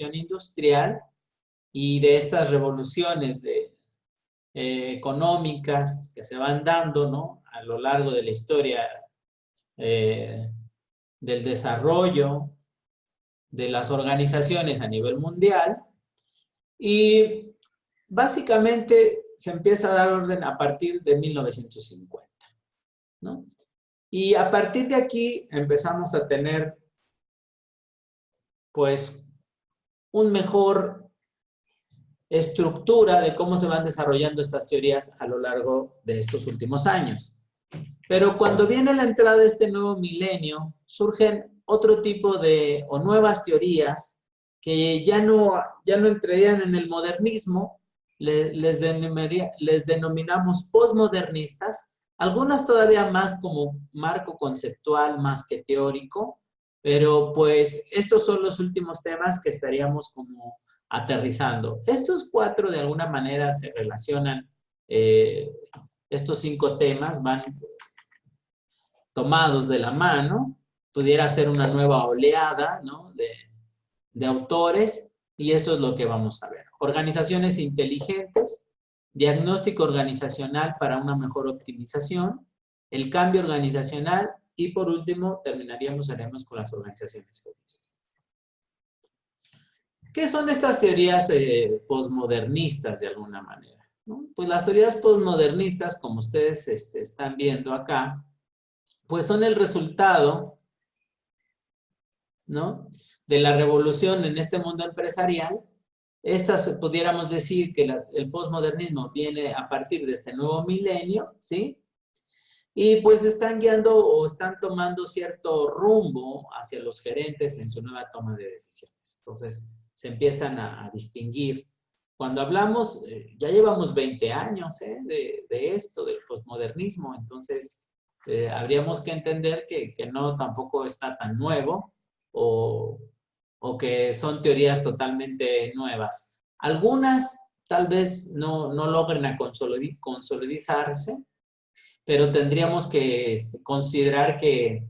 revolución industrial y de estas revoluciones económicas que se van dando, ¿no?, a lo largo de la historia del desarrollo de las organizaciones a nivel mundial. Y básicamente se empieza a dar orden a partir de 1950, ¿no? Y a partir de aquí empezamos a tener, pues, una mejor estructura de cómo se van desarrollando estas teorías a lo largo de estos últimos años. Pero cuando viene la entrada de este nuevo milenio, surgen otro tipo de, o nuevas teorías que ya no entrarían en el modernismo, les denominamos posmodernistas, algunas todavía más como marco conceptual, más que teórico, pero pues estos son los últimos temas que estaríamos como aterrizando. Estos 4 de alguna manera se relacionan, estos 5 temas van tomados de la mano, pudiera ser una nueva oleada, ¿no?, de autores, y esto es lo que vamos a ver. Organizaciones inteligentes, diagnóstico organizacional para una mejor optimización, el cambio organizacional, y por último haremos con las organizaciones felices. ¿Qué son estas teorías posmodernistas de alguna manera, ¿no? Pues las teorías posmodernistas, como ustedes están viendo acá, pues son el resultado, ¿no?, de la revolución en este mundo empresarial. Estas pudiéramos decir que el posmodernismo viene a partir de este nuevo milenio, ¿sí? Y pues están guiando o están tomando cierto rumbo hacia los gerentes en su nueva toma de decisiones. Entonces, se empiezan a distinguir. Cuando hablamos, ya llevamos 20 años de esto, del posmodernismo, entonces habríamos que entender que no tampoco está tan nuevo o que son teorías totalmente nuevas. Algunas tal vez no logren consolidizarse, pero tendríamos que considerar que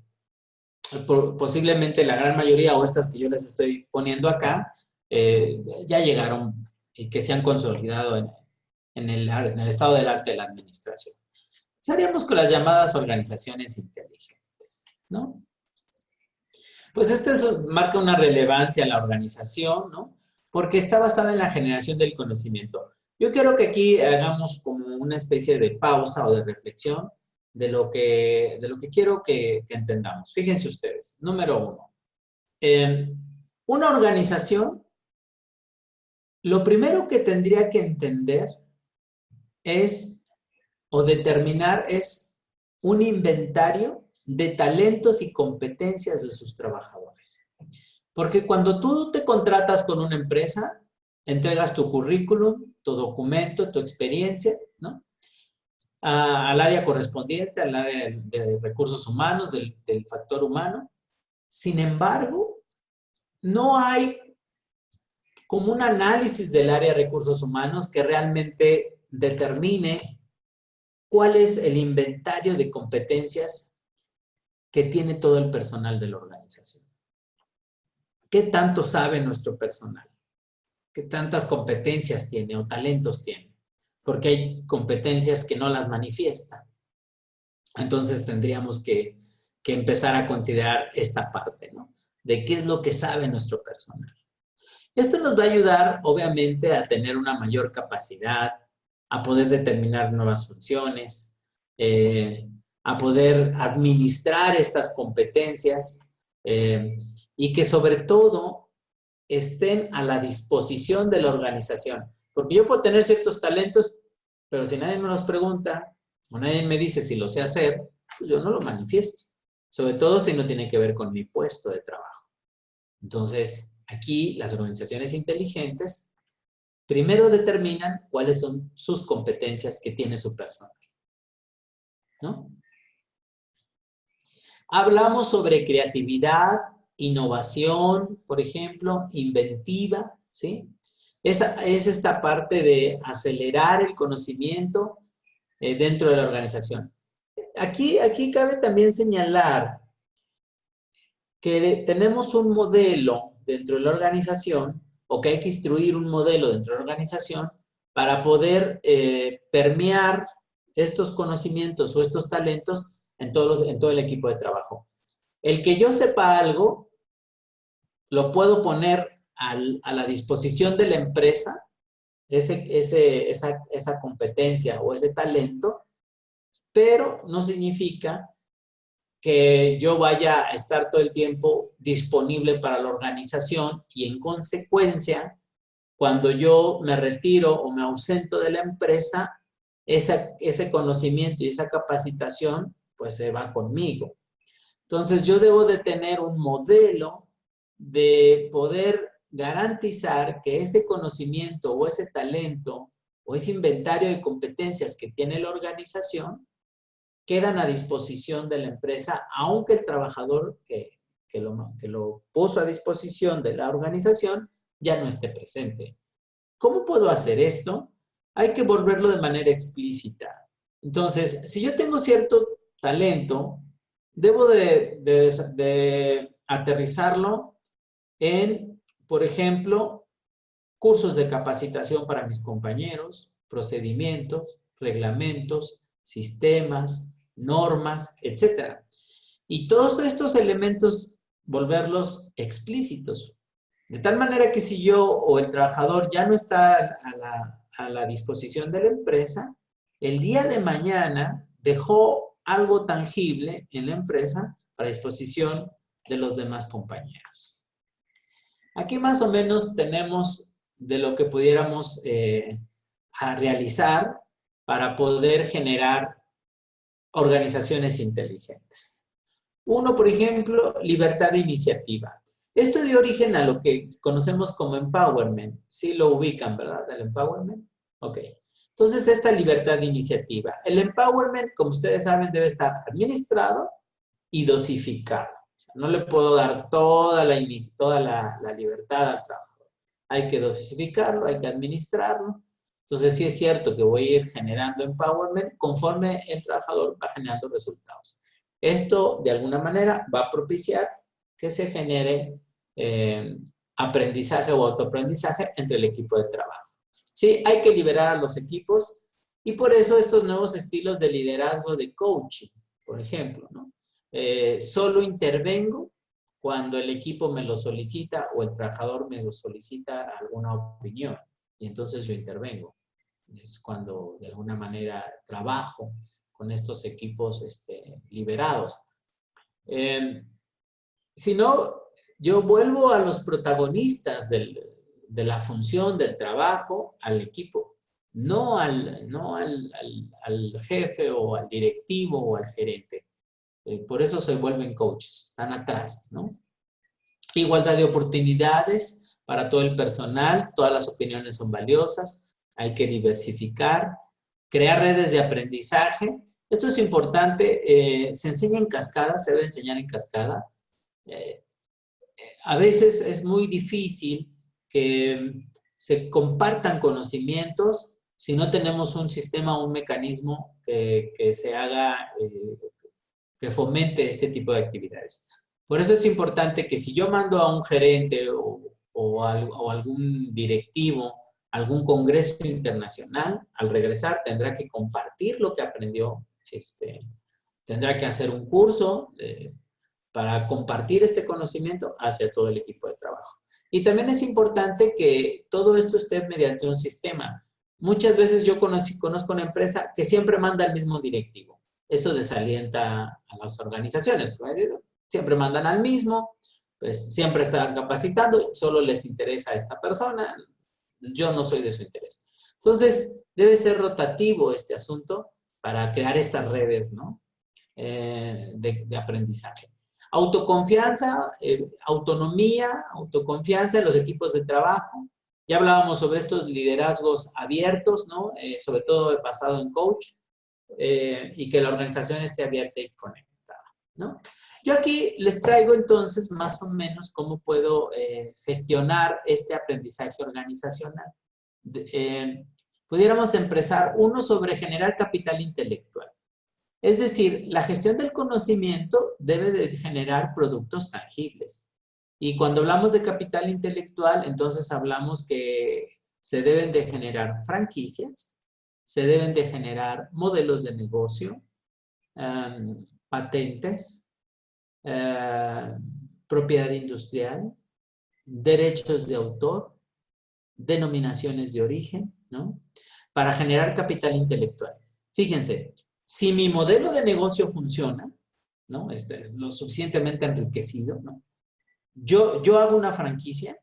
posiblemente la gran mayoría, o estas que yo les estoy poniendo acá, ya llegaron y que se han consolidado en el estado del arte de la administración. Empezaríamos con las llamadas organizaciones inteligentes, ¿no? Pues marca una relevancia a la organización, ¿no?, porque está basada en la generación del conocimiento. Yo quiero que aquí hagamos como una especie de pausa o de reflexión de lo que quiero que entendamos. Fíjense ustedes, número 1. Una organización, lo primero que tendría que entender o determinar es un inventario de talentos y competencias de sus trabajadores. Porque cuando tú te contratas con una empresa, entregas tu currículum, tu documento, tu experiencia, ¿no?, al área correspondiente, al área de recursos humanos, del factor humano. Sin embargo, no hay como un análisis del área de recursos humanos que realmente determine cuál es el inventario de competencias que tiene todo el personal de la organización. ¿Qué tanto sabe nuestro personal? ¿Qué tantas competencias tiene o talentos tiene? Porque hay competencias que no las manifiestan. Entonces tendríamos que empezar a considerar esta parte, ¿no?, de qué es lo que sabe nuestro personal. Esto nos va a ayudar, obviamente, a tener una mayor capacidad, a poder determinar nuevas funciones, a poder administrar estas competencias y que sobre todo estén a la disposición de la organización. Porque yo puedo tener ciertos talentos, pero si nadie me los pregunta o nadie me dice si lo sé hacer, pues yo no lo manifiesto. Sobre todo si no tiene que ver con mi puesto de trabajo. Entonces, aquí las organizaciones inteligentes primero determinan cuáles son sus competencias que tiene su personal, ¿no? Hablamos sobre creatividad, innovación, por ejemplo, inventiva, ¿sí? Es esta parte de acelerar el conocimiento dentro de la organización. Aquí cabe también señalar que tenemos un modelo dentro de la organización o que hay que instruir un modelo dentro de la organización para poder permear estos conocimientos o estos talentos en todo el equipo de trabajo. El que yo sepa algo, lo puedo poner a la disposición de la empresa, esa competencia o ese talento, pero no significa que yo vaya a estar todo el tiempo disponible para la organización y en consecuencia, cuando yo me retiro o me ausento de la empresa, ese conocimiento y esa capacitación pues se va conmigo. Entonces yo debo de tener un modelo de poder garantizar que ese conocimiento o ese talento o ese inventario de competencias que tiene la organización quedan a disposición de la empresa, aunque el trabajador que lo puso a disposición de la organización ya no esté presente. ¿Cómo puedo hacer esto? Hay que volverlo de manera explícita. Entonces, si yo tengo cierto talento, debo de aterrizarlo en, por ejemplo, cursos de capacitación para mis compañeros, procedimientos, reglamentos, sistemas, normas, etc. Y todos estos elementos volverlos explícitos. De tal manera que si yo o el trabajador ya no está a la disposición de la empresa, el día de mañana dejó algo tangible en la empresa para disposición de los demás compañeros. Aquí más o menos tenemos de lo que pudiéramos a realizar para poder generar organizaciones inteligentes. Uno, por ejemplo, libertad de iniciativa. Esto dio origen a lo que conocemos como empowerment. Sí lo ubican, ¿verdad? El empowerment. Ok. Entonces, esta libertad de iniciativa. El empowerment, como ustedes saben, debe estar administrado y dosificado. O sea, no le puedo dar toda la libertad al trabajador. Hay que dosificarlo, hay que administrarlo. Entonces, sí es cierto que voy a ir generando empowerment conforme el trabajador va generando resultados. Esto, de alguna manera, va a propiciar que se genere aprendizaje o autoaprendizaje entre el equipo de trabajo. Sí, hay que liberar a los equipos y por eso estos nuevos estilos de liderazgo de coaching, por ejemplo, ¿no? Solo intervengo cuando el equipo me lo solicita o el trabajador me lo solicita alguna opinión y entonces yo intervengo. Es cuando de alguna manera trabajo con estos equipos liberados. Si no, yo vuelvo a los protagonistas de la función del trabajo, al equipo, no al jefe o al directivo o al gerente. Por eso se vuelven coaches, están atrás, ¿no? Igualdad de oportunidades para todo el personal, todas las opiniones son valiosas, hay que diversificar, crear redes de aprendizaje. Esto es importante, se enseña en cascada, se debe enseñar en cascada. A veces es muy difícil que se compartan conocimientos si no tenemos un sistema o un mecanismo que se haga, que fomente este tipo de actividades. Por eso es importante que si yo mando a un gerente o algún directivo a algún congreso internacional, al regresar tendrá que compartir lo que aprendió, tendrá que hacer un curso para compartir este conocimiento hacia todo el equipo de trabajo. Y también es importante que todo esto esté mediante un sistema. Muchas veces yo conozco una empresa que siempre manda al mismo directivo. Eso desalienta a las organizaciones. Siempre mandan al mismo, pues siempre están capacitando, solo les interesa a esta persona. Yo no soy de su interés. Entonces, debe ser rotativo este asunto para crear estas redes, ¿no? De aprendizaje. Autoconfianza, autonomía, autoconfianza en los equipos de trabajo. Ya hablábamos sobre estos liderazgos abiertos, ¿no? Sobre todo basado en coach, y que la organización esté abierta y conectada, ¿no? Yo aquí les traigo entonces más o menos cómo puedo gestionar este aprendizaje organizacional. Pudiéramos empezar uno sobre generar capital intelectual. Es decir, la gestión del conocimiento debe de generar productos tangibles. Y cuando hablamos de capital intelectual, entonces hablamos que se deben de generar franquicias, se deben de generar modelos de negocio, patentes, propiedad industrial, derechos de autor, denominaciones de origen, ¿no? Para generar capital intelectual. Fíjense, si mi modelo de negocio funciona, ¿no? Este es lo suficientemente enriquecido, ¿no? Yo hago una franquicia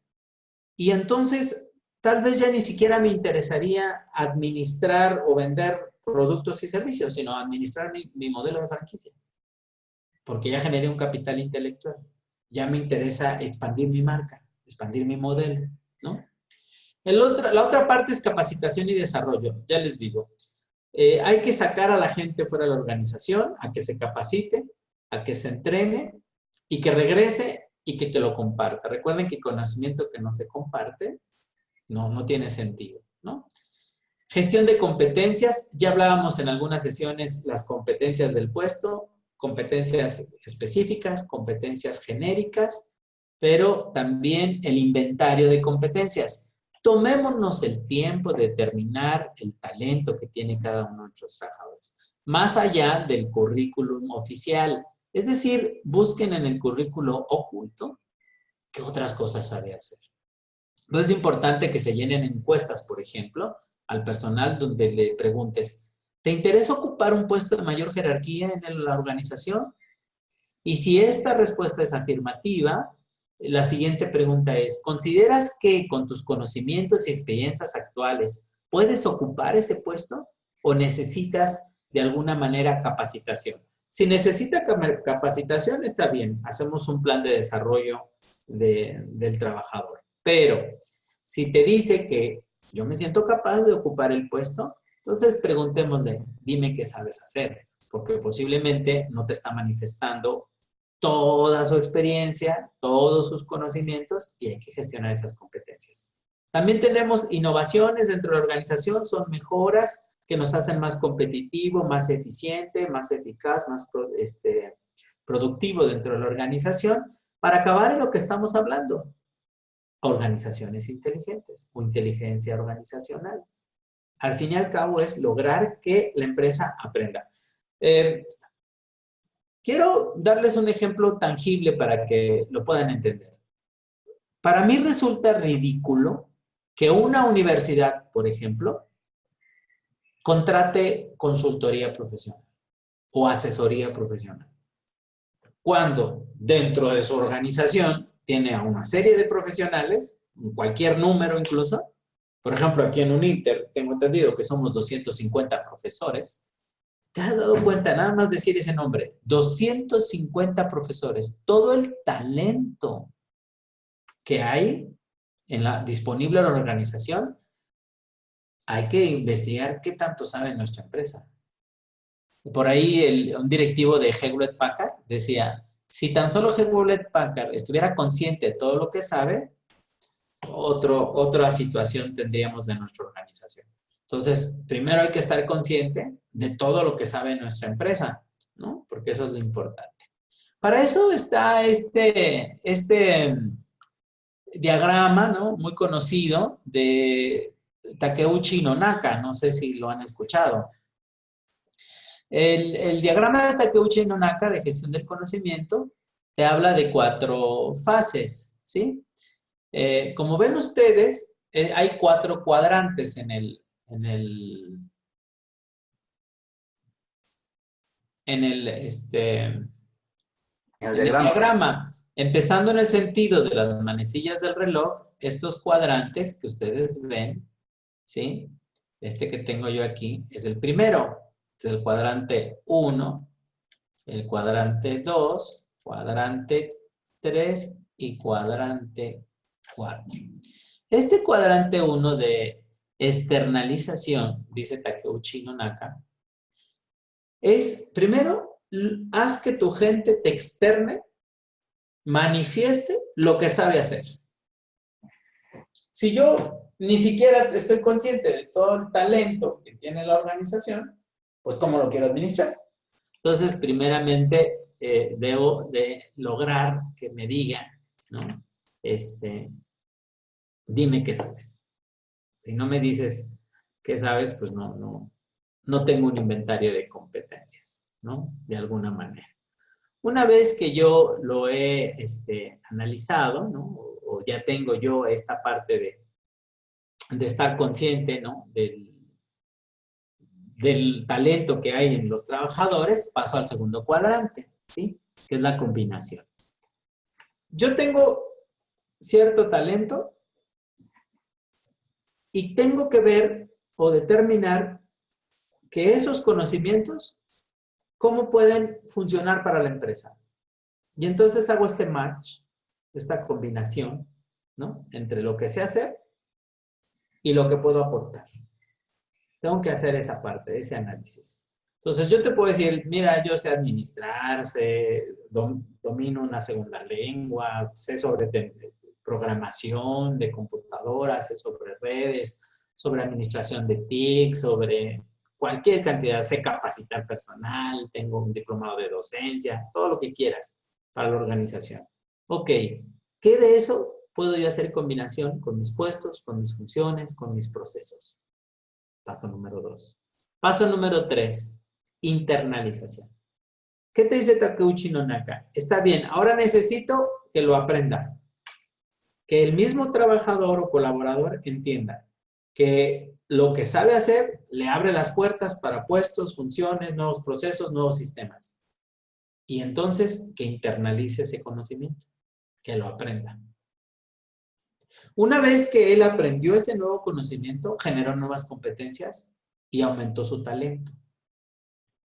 y entonces tal vez ya ni siquiera me interesaría administrar o vender productos y servicios, sino administrar mi modelo de franquicia. Porque ya generé un capital intelectual. Ya me interesa expandir mi marca, expandir mi modelo, ¿no? La otra parte es capacitación y desarrollo. Ya les digo, hay que sacar a la gente fuera de la organización, a que se capacite, a que se entrene y que regrese y que te lo comparta. Recuerden que conocimiento que no se comparte no tiene sentido, ¿no? Gestión de competencias. Ya hablábamos en algunas sesiones las competencias del puesto, competencias específicas, competencias genéricas, pero también el inventario de competencias. Tomémonos el tiempo de determinar el talento que tiene cada uno de nuestros trabajadores, más allá del currículum oficial. Es decir, busquen en el currículo oculto qué otras cosas sabe hacer. Entonces es importante que se llenen encuestas, por ejemplo, al personal donde le preguntes, ¿te interesa ocupar un puesto de mayor jerarquía en la organización? Y si esta respuesta es afirmativa, la siguiente pregunta es, ¿consideras que con tus conocimientos y experiencias actuales puedes ocupar ese puesto o necesitas de alguna manera capacitación? Si necesita capacitación, está bien, hacemos un plan de desarrollo del trabajador. Pero si te dice que yo me siento capaz de ocupar el puesto, entonces preguntémosle, dime qué sabes hacer, porque posiblemente no te está manifestando toda su experiencia, todos sus conocimientos y hay que gestionar esas competencias. También tenemos innovaciones dentro de la organización, son mejoras que nos hacen más competitivo, más eficiente, más eficaz, más productivo dentro de la organización para acabar en lo que estamos hablando. Organizaciones inteligentes o inteligencia organizacional. Al fin y al cabo es lograr que la empresa aprenda. Quiero darles un ejemplo tangible para que lo puedan entender. Para mí resulta ridículo que una universidad, por ejemplo, contrate consultoría profesional o asesoría profesional. Cuando dentro de su organización tiene a una serie de profesionales, cualquier número incluso. Por ejemplo, aquí en Uninter tengo entendido que somos 250 profesores. ¿Te has dado cuenta? Nada más decir ese nombre. 250 profesores. Todo el talento que hay disponible en la organización, hay que investigar qué tanto sabe nuestra empresa. Por ahí un directivo de Hewlett Packard decía, si tan solo Hewlett Packard estuviera consciente de todo lo que sabe, otra situación tendríamos de nuestra organización. Entonces, primero hay que estar consciente de todo lo que sabe nuestra empresa, ¿no? Porque eso es lo importante. Para eso está este diagrama, ¿no? Muy conocido de Takeuchi Nonaka, no sé si lo han escuchado. El diagrama de Takeuchi Nonaka de gestión del conocimiento te habla de 4 fases, ¿sí? Como ven ustedes, hay 4 cuadrantes en el diagrama. Empezando en el sentido de las manecillas del reloj, estos cuadrantes que ustedes ven, ¿sí? Este que tengo yo aquí es el primero. Es el cuadrante 1, el cuadrante 2, cuadrante 3 y cuadrante 4. Este cuadrante 1 de externalización, dice Takeuchi Nonaka, es primero, haz que tu gente te externe, manifieste lo que sabe hacer. Si yo ni siquiera estoy consciente de todo el talento que tiene la organización, pues ¿cómo lo quiero administrar? Entonces, primeramente, debo de lograr que me diga, ¿no? dime qué sabes. Si no me dices qué sabes, pues no tengo un inventario de competencias, ¿no? De alguna manera. Una vez que yo lo he analizado, ¿no? O ya tengo yo esta parte de estar consciente, ¿no? Del talento que hay en los trabajadores, paso al segundo cuadrante, ¿sí? Que es la combinación. Yo tengo cierto talento y tengo que ver o determinar que esos conocimientos, ¿cómo pueden funcionar para la empresa? Y entonces hago este match, esta combinación, ¿no? Entre lo que sé hacer y lo que puedo aportar. Tengo que hacer esa parte, ese análisis. Entonces, yo te puedo decir, mira, yo sé administrar, domino una segunda lengua, sé sobre programación de computadoras, sé sobre redes, sobre administración de TIC, sobre cualquier cantidad, sé capacitar personal, tengo un diplomado de docencia, todo lo que quieras para la organización. Ok, ¿qué de eso puedo yo hacer en combinación con mis puestos, con mis funciones, con mis procesos? Paso número 2. Paso número 3, internalización. ¿Qué te dice Takeuchi Nonaka? Está bien, ahora necesito que lo aprenda. Que el mismo trabajador o colaborador entienda que lo que sabe hacer le abre las puertas para puestos, funciones, nuevos procesos, nuevos sistemas. Y entonces que internalice ese conocimiento, que lo aprenda. Una vez que él aprendió ese nuevo conocimiento, generó nuevas competencias y aumentó su talento.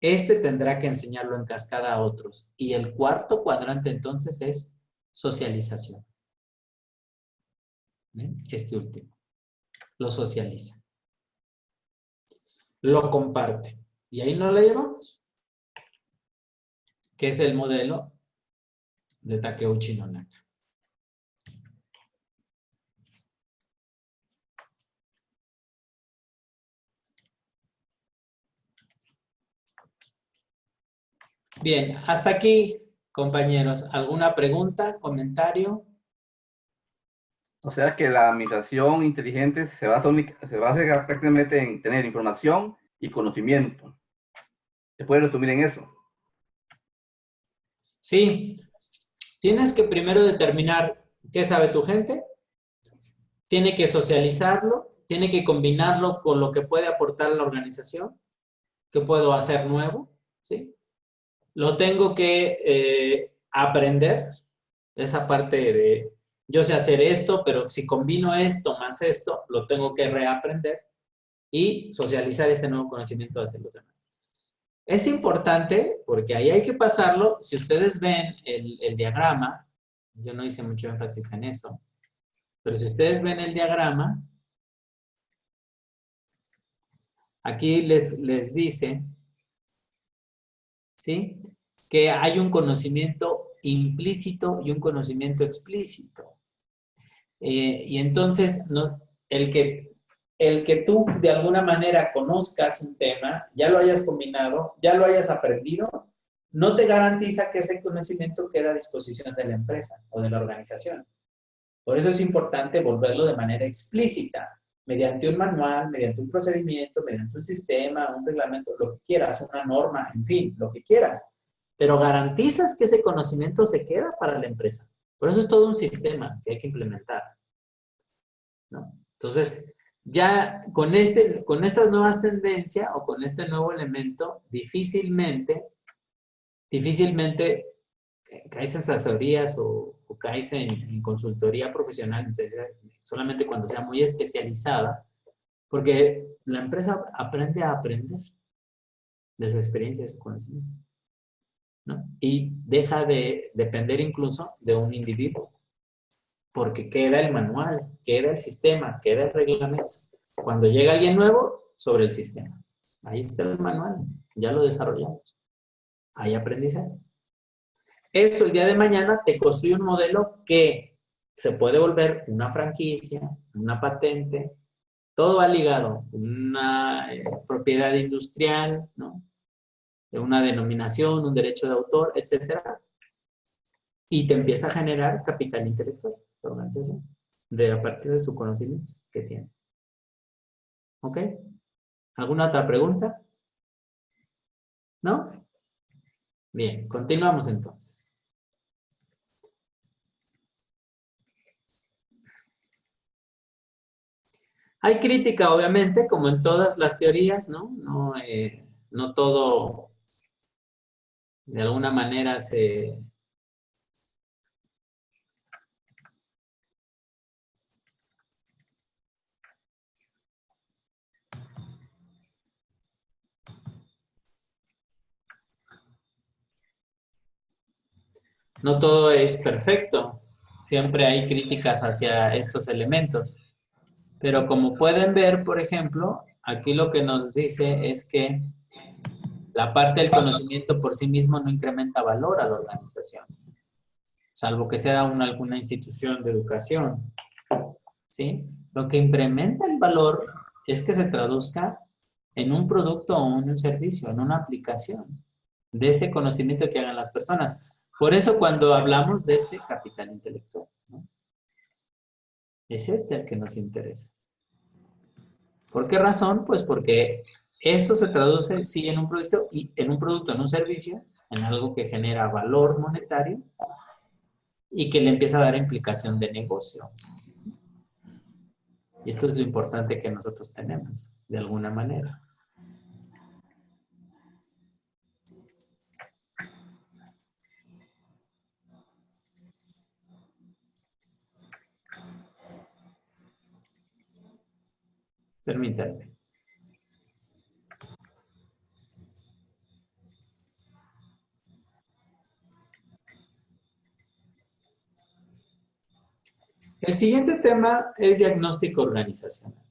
Tendrá que enseñarlo en cascada a otros. Y el cuarto cuadrante entonces es socialización. Este último. Lo socializa. Lo comparte. Y ahí nos la llevamos. Que es el modelo de Takeuchi Nonaka. Bien, hasta aquí, compañeros. ¿Alguna pregunta, comentario? O sea que la administración inteligente se basa prácticamente en tener información y conocimiento. ¿Se puede resumir en eso? Sí. Tienes que primero determinar qué sabe tu gente. Tiene que socializarlo. Tiene que combinarlo con lo que puede aportar a la organización. ¿Qué puedo hacer nuevo? ¿Sí? Lo tengo que aprender. Esa parte de yo sé hacer esto, pero si combino esto más esto, lo tengo que reaprender y socializar este nuevo conocimiento hacia los demás. Es importante porque ahí hay que pasarlo. Si ustedes ven el diagrama, yo no hice mucho énfasis en eso, pero si ustedes ven el diagrama, aquí les dice, ¿sí? Que hay un conocimiento implícito y un conocimiento explícito. Y entonces, el que tú de alguna manera conozcas un tema, ya lo hayas combinado, ya lo hayas aprendido, no te garantiza que ese conocimiento quede a disposición de la empresa o de la organización. Por eso es importante volverlo de manera explícita, mediante un manual, mediante un procedimiento, mediante un sistema, un reglamento, lo que quieras, una norma, en fin, lo que quieras. Pero garantizas que ese conocimiento se queda para la empresa. Por eso es todo un sistema que hay que implementar, ¿no? Entonces, ya con estas nuevas tendencias o con este nuevo elemento, difícilmente caes en asesorías o caes en consultoría profesional, entonces, solamente cuando sea muy especializada, porque la empresa aprende a aprender de su experiencia y su conocimiento, ¿no? Y deja de depender incluso de un individuo, porque queda el manual, queda el sistema, queda el reglamento. Cuando llega alguien nuevo, sobre el sistema. Ahí está el manual, ya lo desarrollamos. Hay aprendizaje. Eso el día de mañana te construye un modelo que se puede volver una franquicia, una patente, todo va ligado, una propiedad industrial, ¿no? Una denominación, un derecho de autor, etcétera, y te empieza a generar capital intelectual. la organización, a partir de su conocimiento que tiene. ¿Ok? ¿Alguna otra pregunta? ¿No? Bien, continuamos entonces. Hay crítica, obviamente, como en todas las teorías, ¿no? No todo, de alguna manera, no todo es perfecto. Siempre hay críticas hacia estos elementos. Pero como pueden ver, por ejemplo, aquí lo que nos dice es que la parte del conocimiento por sí mismo no incrementa valor a la organización, salvo que sea alguna institución de educación, ¿sí? Lo que incrementa el valor es que se traduzca en un producto o en un servicio, en una aplicación de ese conocimiento que hagan las personas. Por eso cuando hablamos de este capital intelectual, ¿no? Es este el que nos interesa. ¿Por qué razón? Pues porque esto se traduce, sí, en un producto, en un servicio, en algo que genera valor monetario y que le empieza a dar implicación de negocio. Y esto es lo importante que nosotros tenemos, de alguna manera. Permítanme. El siguiente tema es diagnóstico organizacional.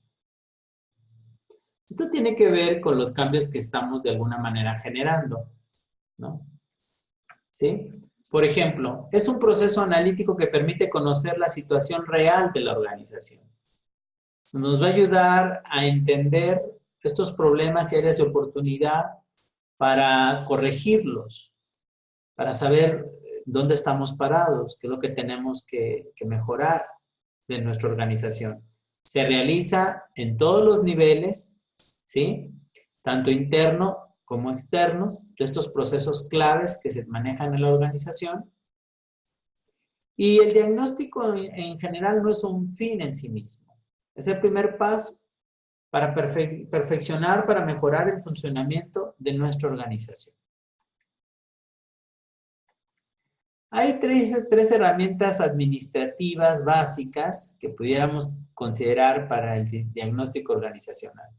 Esto tiene que ver con los cambios que estamos de alguna manera generando, ¿no? ¿Sí? Por ejemplo, es un proceso analítico que permite conocer la situación real de la organización. Nos va a ayudar a entender estos problemas y áreas de oportunidad para corregirlos, para saber dónde estamos parados, qué es lo que tenemos que mejorar de nuestra organización. Se realiza en todos los niveles, ¿sí? Tanto interno como externos, de estos procesos claves que se manejan en la organización. Y el diagnóstico en general no es un fin en sí mismo. Es el primer paso para perfeccionar, para mejorar el funcionamiento de nuestra organización. Hay tres herramientas administrativas básicas que pudiéramos considerar para el diagnóstico organizacional.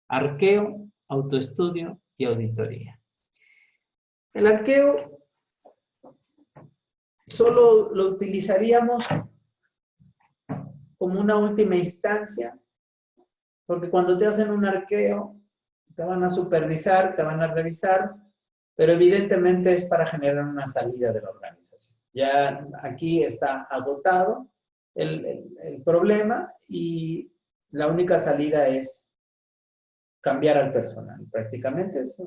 Arqueo, autoestudio y auditoría. El arqueo solo lo utilizaríamos como una última instancia, porque cuando te hacen un arqueo, te van a supervisar, te van a revisar, pero evidentemente es para generar una salida de la organización. Ya aquí está agotado el problema y la única salida es cambiar al personal. Prácticamente es,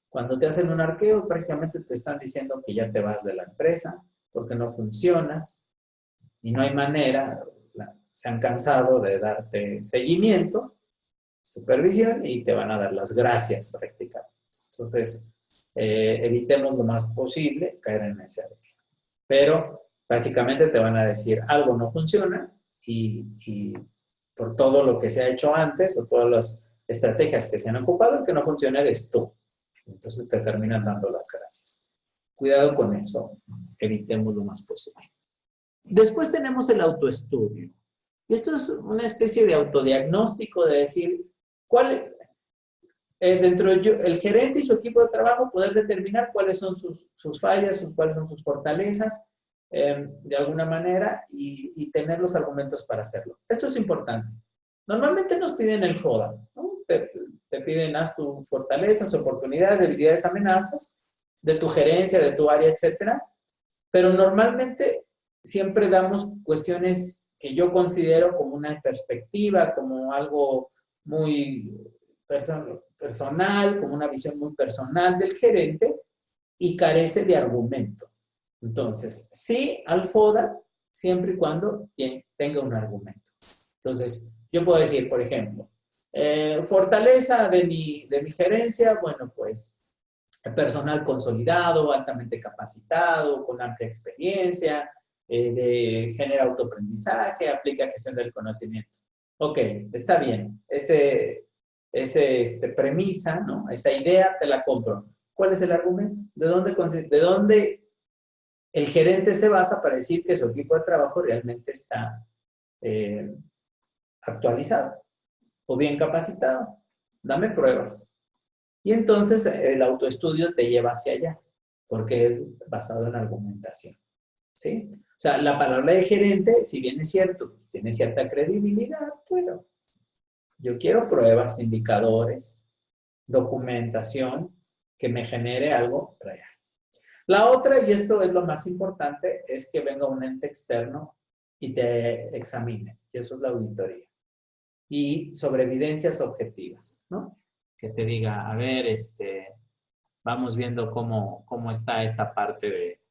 cuando te hacen un arqueo, prácticamente te están diciendo que ya te vas de la empresa porque no funcionas y no hay manera, se han cansado de darte seguimiento, supervisión y te van a dar las gracias prácticamente. Entonces, evitemos lo más posible caer en ese arqueo. Pero básicamente te van a decir algo no funciona y por todo lo que se ha hecho antes o todas las estrategias que se han ocupado, el que no funciona eres tú. Entonces te terminan dando las gracias. Cuidado con eso, evitemos lo más posible. Después tenemos el autoestudio. Y esto es una especie de autodiagnóstico de decir, dentro el gerente y su equipo de trabajo poder determinar cuáles son sus fallas, cuáles son sus fortalezas, de alguna manera, y tener los argumentos para hacerlo. Esto es importante. Normalmente nos piden el FODA, ¿no? Te piden, haz tus fortalezas, oportunidades, debilidades, amenazas, de tu gerencia, de tu área, etcétera. Pero normalmente siempre damos cuestiones que yo considero como una perspectiva, como algo muy personal, como una visión muy personal del gerente y carece de argumento. Entonces, sí al FODA, siempre y cuando tenga un argumento. Entonces, yo puedo decir, por ejemplo, fortaleza de mi gerencia, bueno, pues personal consolidado, altamente capacitado, con amplia experiencia, genera autoaprendizaje, aplica gestión del conocimiento. Ok, está bien. Premisa, ¿no? Esa idea te la compro. ¿Cuál es el argumento? ¿De dónde el gerente se basa para decir que su equipo de trabajo realmente está actualizado o bien capacitado? Dame pruebas. Y entonces el autoestudio te lleva hacia allá, porque es basado en argumentación. ¿Sí? O sea, la palabra de gerente, si bien es cierto, tiene cierta credibilidad, pero yo quiero pruebas, indicadores, documentación que me genere algo real. La otra, y esto es lo más importante, es que venga un ente externo y te examine, y eso es la auditoría. Y sobre evidencias objetivas, ¿no? Que te diga, a ver, vamos viendo cómo está esta parte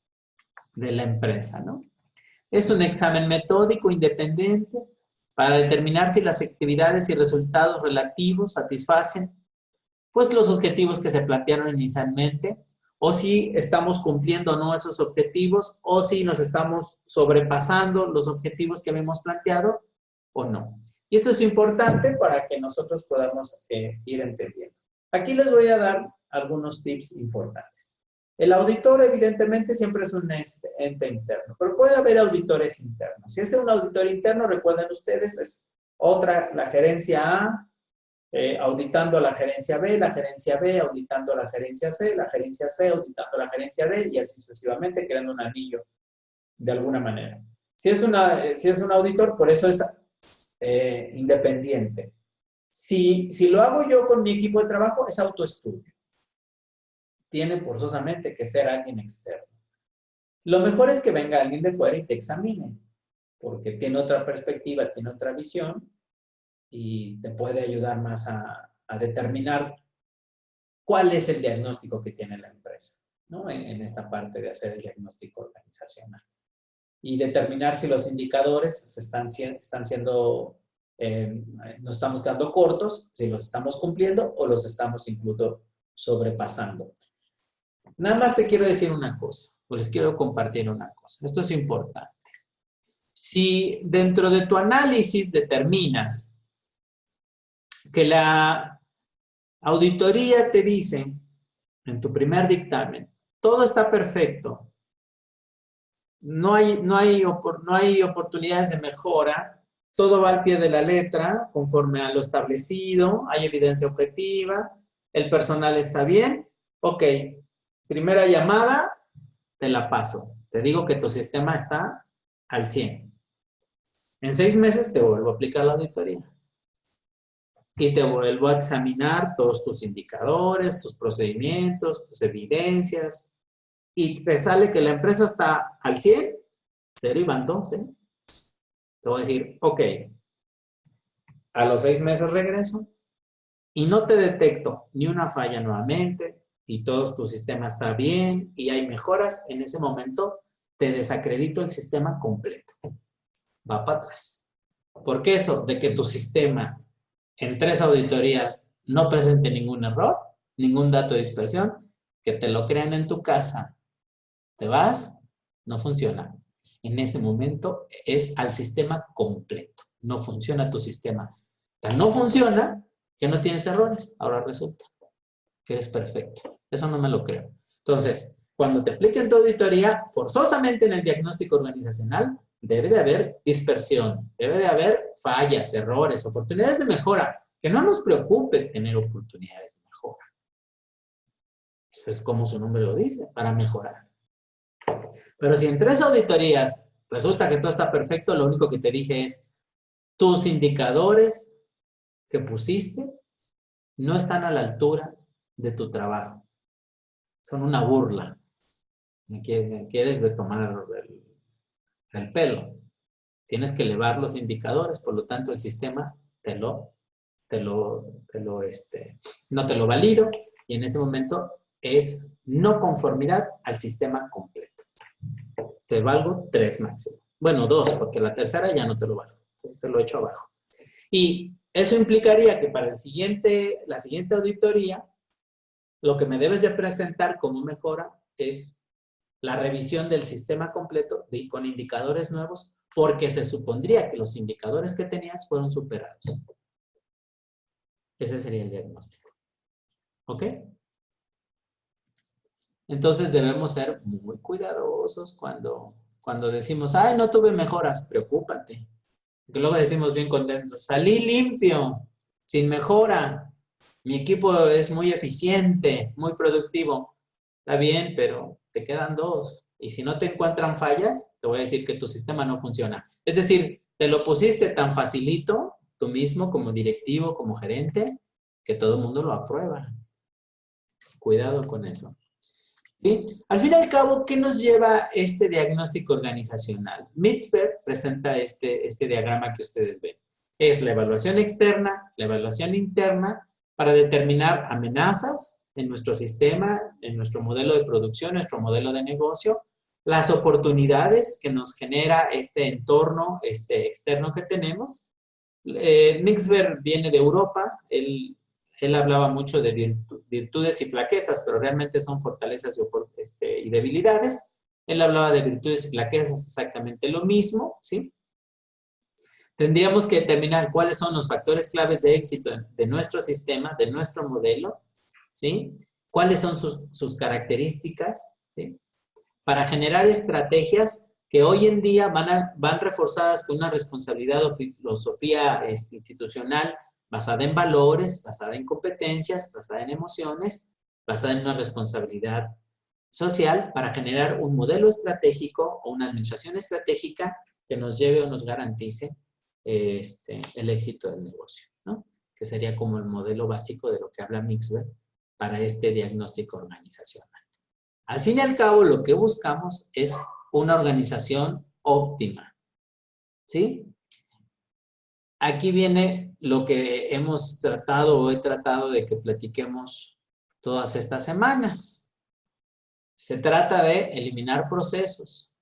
de la empresa, ¿no? Es un examen metódico independiente para determinar si las actividades y resultados relativos satisfacen pues los objetivos que se plantearon inicialmente, o si estamos cumpliendo o no esos objetivos, o si nos estamos sobrepasando los objetivos que habíamos planteado o no. Y esto es importante para que nosotros podamos ir entendiendo. Aquí les voy a dar algunos tips importantes. El auditor, evidentemente, siempre es un ente interno, pero puede haber auditores internos. Si es un auditor interno, recuerden ustedes, es otra, la gerencia A, auditando a la gerencia B auditando a la gerencia C auditando a la gerencia D, y así sucesivamente, creando un anillo de alguna manera. Si es un auditor, por eso es independiente. Si lo hago yo con mi equipo de trabajo, es autoestudio. Tiene forzosamente que ser alguien externo. Lo mejor es que venga alguien de fuera y te examine, porque tiene otra perspectiva, tiene otra visión, y te puede ayudar más a determinar cuál es el diagnóstico que tiene la empresa, ¿no? En esta parte de hacer el diagnóstico organizacional. Y determinar si los indicadores nos estamos quedando cortos, si los estamos cumpliendo o los estamos incluso sobrepasando. Nada más te quiero decir una cosa, o les quiero compartir una cosa. Esto es importante. Si dentro de tu análisis determinas que la auditoría te dice en tu primer dictamen, todo está perfecto, no hay oportunidades de mejora, todo va al pie de la letra, conforme a lo establecido, hay evidencia objetiva, el personal está bien, ok, primera llamada, te la paso. Te digo que tu sistema está al 100. En 6 meses te vuelvo a aplicar la auditoría. Y te vuelvo a examinar todos tus indicadores, tus procedimientos, tus evidencias. Y te sale que la empresa está al 100, 0 y van 12. Te voy a decir, ok, a los 6 meses regreso y no te detecto ni una falla nuevamente y todo tu sistema está bien y hay mejoras. En ese momento te desacredito el sistema completo. Va para atrás. Porque eso de que tu sistema en 3 auditorías no presente ningún error, ningún dato de dispersión, que te lo crean en tu casa, te vas, no funciona. En ese momento es al sistema completo. No funciona tu sistema. No funciona que no tienes errores. Ahora resulta que eres perfecto. Eso no me lo creo. Entonces, cuando te apliquen tu auditoría, forzosamente en el diagnóstico organizacional, debe de haber dispersión, debe de haber fallas, errores, oportunidades de mejora. Que no nos preocupe tener oportunidades de mejora. Pues es como su nombre lo dice, para mejorar. Pero si en 3 auditorías resulta que todo está perfecto, lo único que te dije es, tus indicadores que pusiste no están a la altura de tu trabajo. Son una burla. Me quieres tomar el pelo. Tienes que elevar los indicadores, por lo tanto el sistema no te lo valido y en ese momento es no conformidad al sistema completo. Te valgo 3 máximo. Bueno, 2, porque la tercera ya no te lo valgo. Te lo echo abajo. Y eso implicaría que para la siguiente auditoría, lo que me debes de presentar como mejora es la revisión del sistema completo con indicadores nuevos, porque se supondría que los indicadores que tenías fueron superados. Ese sería el diagnóstico. ¿Ok? Entonces debemos ser muy cuidadosos cuando decimos, ay, no tuve mejoras, preocúpate. Porque luego decimos bien contentos, salí limpio, sin mejora. Mi equipo es muy eficiente, muy productivo. Está bien, pero te quedan 2. Y si no te encuentran fallas, te voy a decir que tu sistema no funciona. Es decir, te lo pusiste tan facilito, tú mismo como directivo, como gerente, que todo el mundo lo aprueba. Cuidado con eso. ¿Sí? Al fin y al cabo, ¿qué nos lleva este diagnóstico organizacional? Mitzberg presenta este diagrama que ustedes ven. Es la evaluación externa, la evaluación interna, para determinar amenazas en nuestro sistema, en nuestro modelo de producción, nuestro modelo de negocio, las oportunidades que nos genera este entorno externo que tenemos. Mitzberg viene de Europa, él hablaba mucho de virtudes y flaquezas, pero realmente son fortalezas y debilidades. Él hablaba de virtudes y flaquezas, exactamente lo mismo, ¿sí? Tendríamos que determinar cuáles son los factores claves de éxito de nuestro sistema, de nuestro modelo, ¿sí? Cuáles son sus características, ¿sí? Para generar estrategias que hoy en día van reforzadas con una responsabilidad o filosofía institucional basada en valores, basada en competencias, basada en emociones, basada en una responsabilidad social para generar un modelo estratégico o una administración estratégica que nos lleve o nos garantice el éxito del negocio, ¿no? Que sería como el modelo básico de lo que habla Mitzberg para este diagnóstico organizacional. Al fin y al cabo, lo que buscamos es una organización óptima, ¿sí? Aquí viene lo que hemos tratado o he tratado de que platiquemos todas estas semanas. Se trata de eliminar procesos.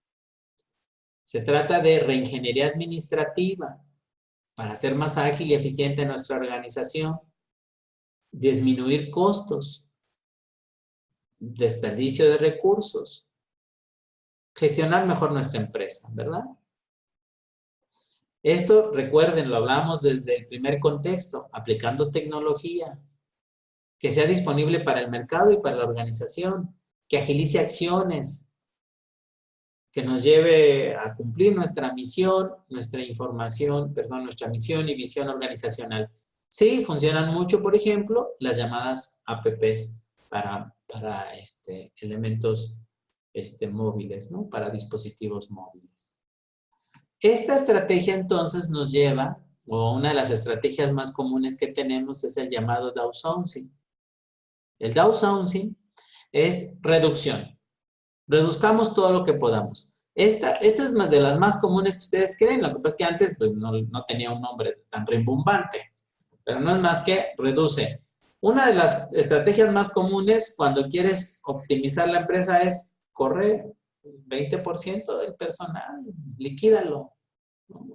Se trata de reingeniería administrativa para hacer más ágil y eficiente nuestra organización. Disminuir costos. Desperdicio de recursos. Gestionar mejor nuestra empresa, ¿verdad? Esto, recuerden, lo hablamos desde el primer contexto, aplicando tecnología, que sea disponible para el mercado y para la organización, que agilice acciones, que nos lleve a cumplir nuestra misión, nuestra misión y visión organizacional. Sí, funcionan mucho, por ejemplo, las llamadas APPs para elementos móviles, ¿no? Para dispositivos móviles. Esta estrategia entonces nos lleva, o una de las estrategias más comunes que tenemos es el llamado downsizing. El downsizing es reducción. Reduzcamos todo lo que podamos. Esta es de las más comunes que ustedes creen. Lo que pasa es que antes pues, no tenía un nombre tan rimbombante, pero no es más que reduce. Una de las estrategias más comunes cuando quieres optimizar la empresa es correr 20% del personal, liquídalo.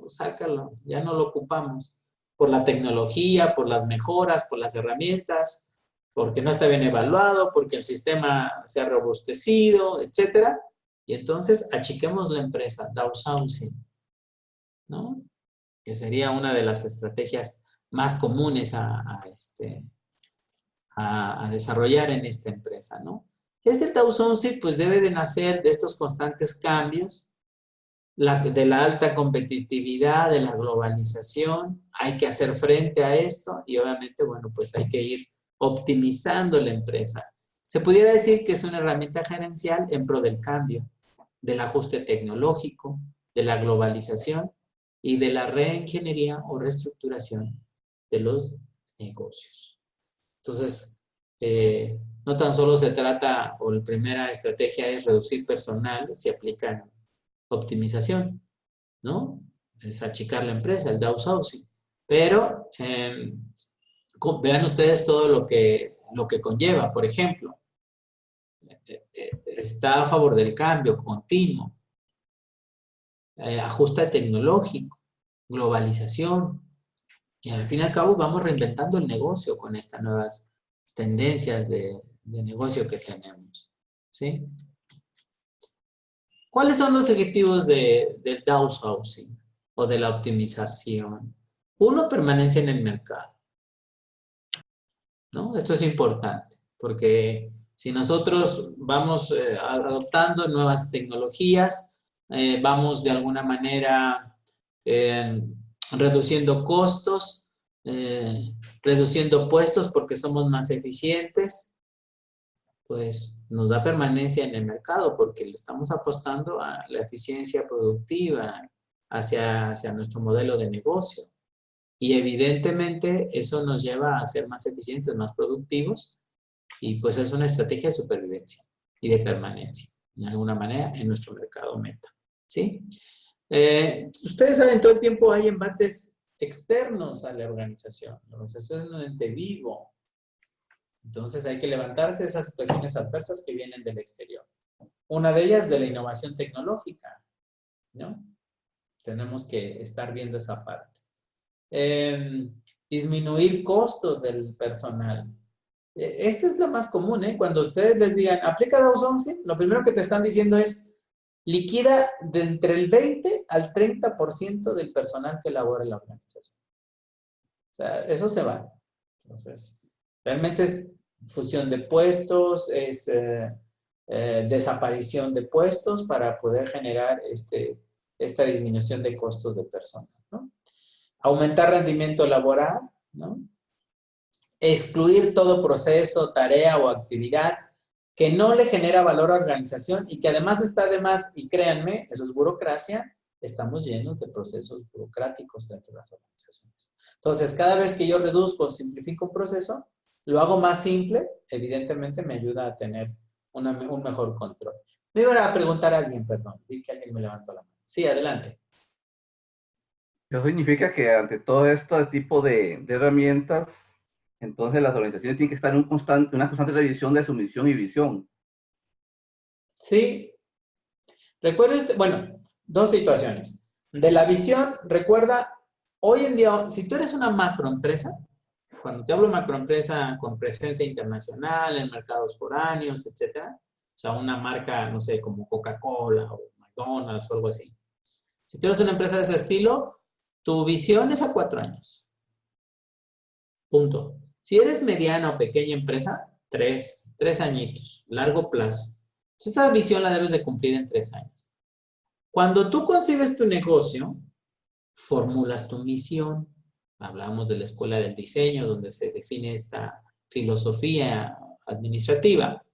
Sácalo, ya no lo ocupamos. Por la tecnología, por las mejoras, por las herramientas, porque no está bien evaluado, porque el sistema se ha robustecido, etc. Y entonces achiquemos la empresa, downsizing, ¿no? Que sería una de las estrategias más comunes a desarrollar en esta empresa, ¿no? Este downsizing pues debe de nacer de estos constantes cambios, de la alta competitividad, de la globalización. Hay que hacer frente a esto y obviamente, bueno, pues hay que ir optimizando la empresa. Se pudiera decir que es una herramienta gerencial en pro del cambio, del ajuste tecnológico, de la globalización y de la reingeniería o reestructuración de los negocios. Entonces, no tan solo se trata, o la primera estrategia es reducir personal, se aplica en optimización, ¿no? Es achicar la empresa, el downsizing. Pero vean ustedes todo lo que conlleva. Por ejemplo, está a favor del cambio continuo. ajuste tecnológico, globalización. Y al fin y al cabo vamos reinventando el negocio con estas nuevas tendencias de negocio que tenemos. ¿Sí? ¿Cuáles son los objetivos del downsizing o de la optimización? Uno, permanencia en el mercado, ¿no? Esto es importante porque si nosotros vamos adoptando nuevas tecnologías, vamos de alguna manera reduciendo costos, reduciendo puestos porque somos más eficientes, pues nos da permanencia en el mercado porque le estamos apostando a la eficiencia productiva hacia nuestro modelo de negocio. Y evidentemente eso nos lleva a ser más eficientes, más productivos y pues es una estrategia de supervivencia y de permanencia, de alguna manera, en nuestro mercado meta. ¿Sí? Ustedes saben, todo el tiempo hay embates externos a la organización. La organización es un ente vivo. Entonces hay que levantarse de esas situaciones adversas que vienen del exterior. Una de ellas de la innovación tecnológica, ¿no? Tenemos que estar viendo esa parte. Disminuir costos del personal. Esta es la más común, ¿eh? Cuando ustedes les digan, aplica downsizing, lo primero que te están diciendo es, liquida de entre el 20 al 30% del personal que labora en la organización. O sea, eso se va. Entonces, realmente es fusión de puestos, es desaparición de puestos para poder generar esta disminución de costos de personal, ¿no? Aumentar rendimiento laboral, ¿no? Excluir todo proceso, tarea o actividad que no le genera valor a la organización y que además está de más, y créanme, eso es burocracia, estamos llenos de procesos burocráticos dentro de las organizaciones. Entonces, cada vez que yo reduzco o simplifico un proceso, lo hago más simple, evidentemente me ayuda a tener un mejor control. Me iba a preguntar a alguien, perdón, vi que alguien me levantó la mano. Sí, adelante. Eso significa que ante todo este tipo de herramientas, entonces las organizaciones tienen que estar en una constante revisión de su misión y visión. Sí. Recuerda, bueno, dos situaciones. De la visión, recuerda, hoy en día, si tú eres una macroempresa, cuando te hablo de macroempresa con presencia internacional en mercados foráneos, etcétera, o sea, una marca, no sé, como Coca-Cola o McDonald's o algo así. Si tú eres una empresa de ese estilo, tu visión es a 4 años. Punto. Si eres mediana o pequeña empresa, 3 añitos, largo plazo. Esa visión la debes de cumplir en 3 años. Cuando tú concibes tu negocio, formulas tu misión. Hablamos de la escuela del diseño, donde se define esta filosofía administrativa.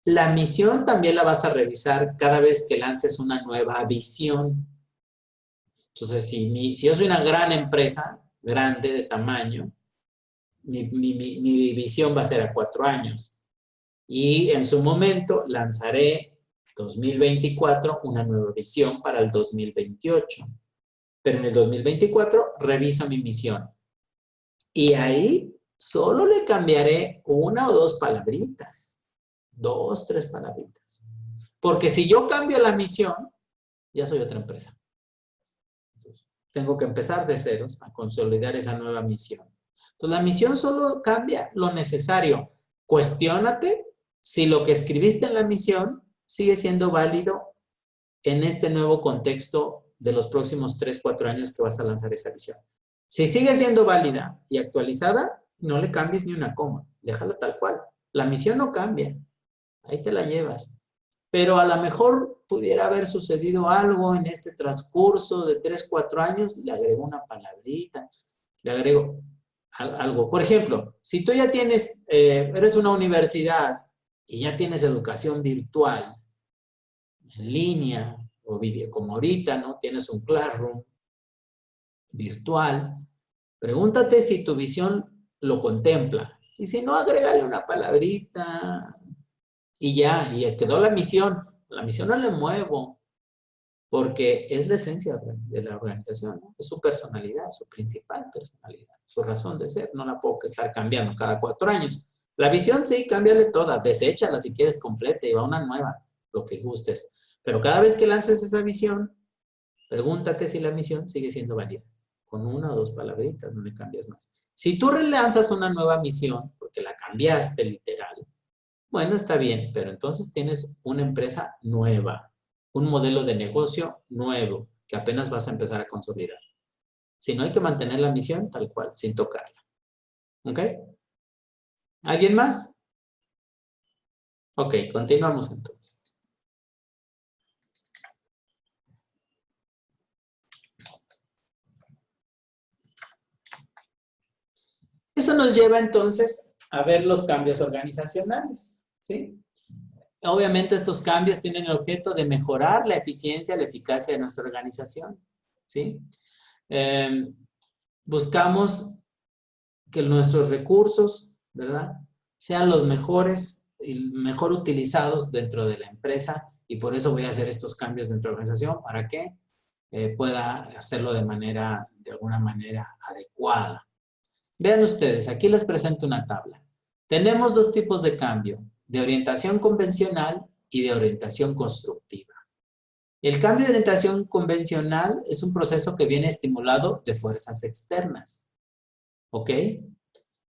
La misión también la vas a revisar cada vez que lances una nueva visión. Entonces, si yo soy una gran empresa, grande de tamaño, mi visión va a ser a 4 años. Y en su momento lanzaré 2024 una nueva visión para el 2028. Pero en el 2024 reviso mi misión. Y ahí solo le cambiaré 1 o 2 palabritas. 2, 3 palabritas. Porque si yo cambio la misión, ya soy otra empresa. Entonces, tengo que empezar de ceros a consolidar esa nueva misión. Entonces, la misión solo cambia lo necesario. Cuestiónate si lo que escribiste en la misión sigue siendo válido en este nuevo contexto de los próximos 3, 4 años que vas a lanzar esa visión. Si sigue siendo válida y actualizada, no le cambies ni una coma. Déjala tal cual. La misión no cambia. Ahí te la llevas. Pero a lo mejor pudiera haber sucedido algo en este transcurso de 3, 4 años. Le agrego una palabrita. Le agrego algo. Por ejemplo, si tú ya tienes, eres una universidad y ya tienes educación virtual, en línea o video, como ahorita, ¿no? Tienes un classroom virtual. Pregúntate si tu visión lo contempla. Y si no, agrégale una palabrita y ya, y quedó la misión. La misión no la muevo porque es la esencia de la organización, ¿no? Es su personalidad, su principal personalidad, su razón de ser. No la puedo estar cambiando cada 4 años. La visión sí, cámbiale toda, deséchala si quieres completa y va una nueva, lo que gustes. Pero cada vez que lances esa visión, Pregúntate si la misión sigue siendo válida. Con una o dos palabritas, no le cambias más. Si tú relanzas una nueva misión, porque la cambiaste literal, bueno, está bien, pero entonces tienes una empresa nueva, un modelo de negocio nuevo, que apenas vas a empezar a consolidar. Si no, hay que mantener la misión tal cual, sin tocarla. ¿Ok? ¿Alguien más? Ok, continuamos entonces. Eso nos lleva entonces a ver los cambios organizacionales, ¿sí? Obviamente estos cambios tienen el objeto de mejorar la eficiencia, la eficacia de nuestra organización, ¿sí? Buscamos que nuestros recursos, ¿verdad?, sean los mejores y mejor utilizados dentro de la empresa, y por eso voy a hacer estos cambios dentro de la organización para que pueda hacerlo de alguna manera adecuada. Vean ustedes, aquí les presento una tabla. Tenemos dos tipos de cambio, de orientación convencional y de orientación constructiva. El cambio de orientación convencional es un proceso que viene estimulado de fuerzas externas. ¿Ok?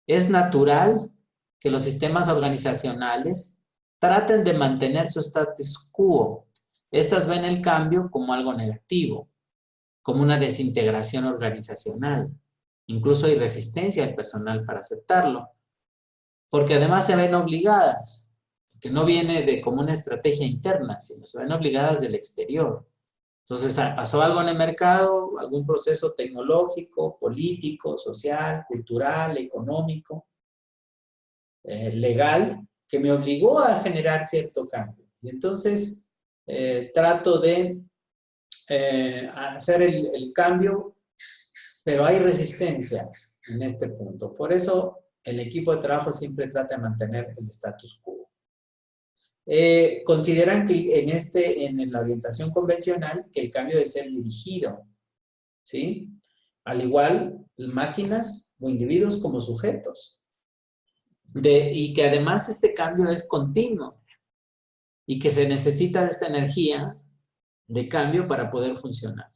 Es natural que los sistemas organizacionales traten de mantener su status quo. Estas ven el cambio como algo negativo, como una desintegración organizacional. Incluso hay resistencia del personal para aceptarlo, porque además se ven obligadas, que no viene como una estrategia interna, sino se ven obligadas del exterior. Entonces, pasó algo en el mercado, algún proceso tecnológico, político, social, cultural, económico, legal, que me obligó a generar cierto cambio. Y entonces, trato de hacer el cambio, pero hay resistencia en este punto. Por eso, el equipo de trabajo siempre trata de mantener el status quo. Consideran que en la orientación convencional que el cambio debe ser dirigido, ¿sí? Al igual, máquinas o individuos como sujetos. Y que además este cambio es continuo y que se necesita de esta energía de cambio para poder funcionar.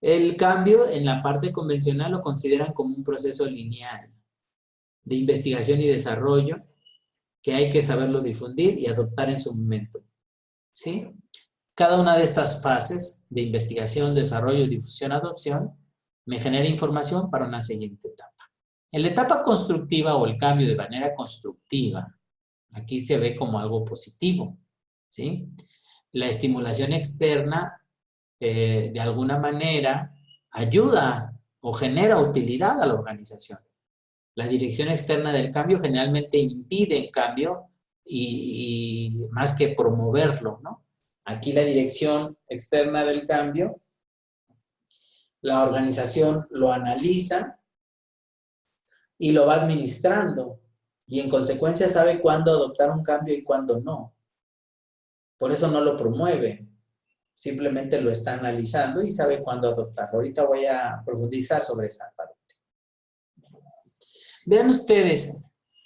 El cambio en la parte convencional lo consideran como un proceso lineal de investigación y desarrollo que hay que saberlo difundir y adoptar en su momento, ¿sí? Cada una de estas fases de investigación, desarrollo, difusión, adopción me genera información para una siguiente etapa. En la etapa constructiva o el cambio de manera constructiva, aquí se ve como algo positivo, ¿sí? La estimulación externa, de alguna manera, ayuda o genera utilidad a la organización. La dirección externa del cambio generalmente impide el cambio y más que promoverlo, ¿no? Aquí la dirección externa del cambio, la organización lo analiza y lo va administrando y en consecuencia sabe cuándo adoptar un cambio y cuándo no. Por eso no lo promueve, simplemente lo está analizando y sabe cuándo adoptarlo. Ahorita voy a profundizar sobre esa parte. Vean ustedes,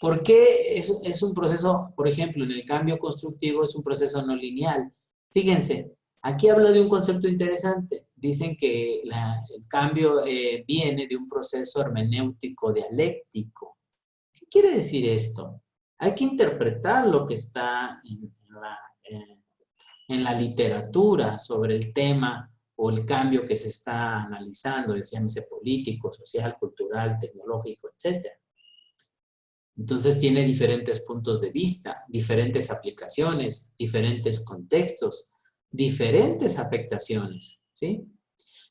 ¿por qué es un proceso, por ejemplo, en el cambio constructivo es un proceso no lineal? Fíjense, aquí hablo de un concepto interesante. Dicen que el cambio viene de un proceso hermenéutico dialéctico. ¿Qué quiere decir esto? Hay que interpretar lo que está en la literatura sobre el tema o el cambio que se está analizando, llámese político, social, cultural, tecnológico, etc. Entonces tiene diferentes puntos de vista, diferentes aplicaciones, diferentes contextos, diferentes afectaciones, ¿sí?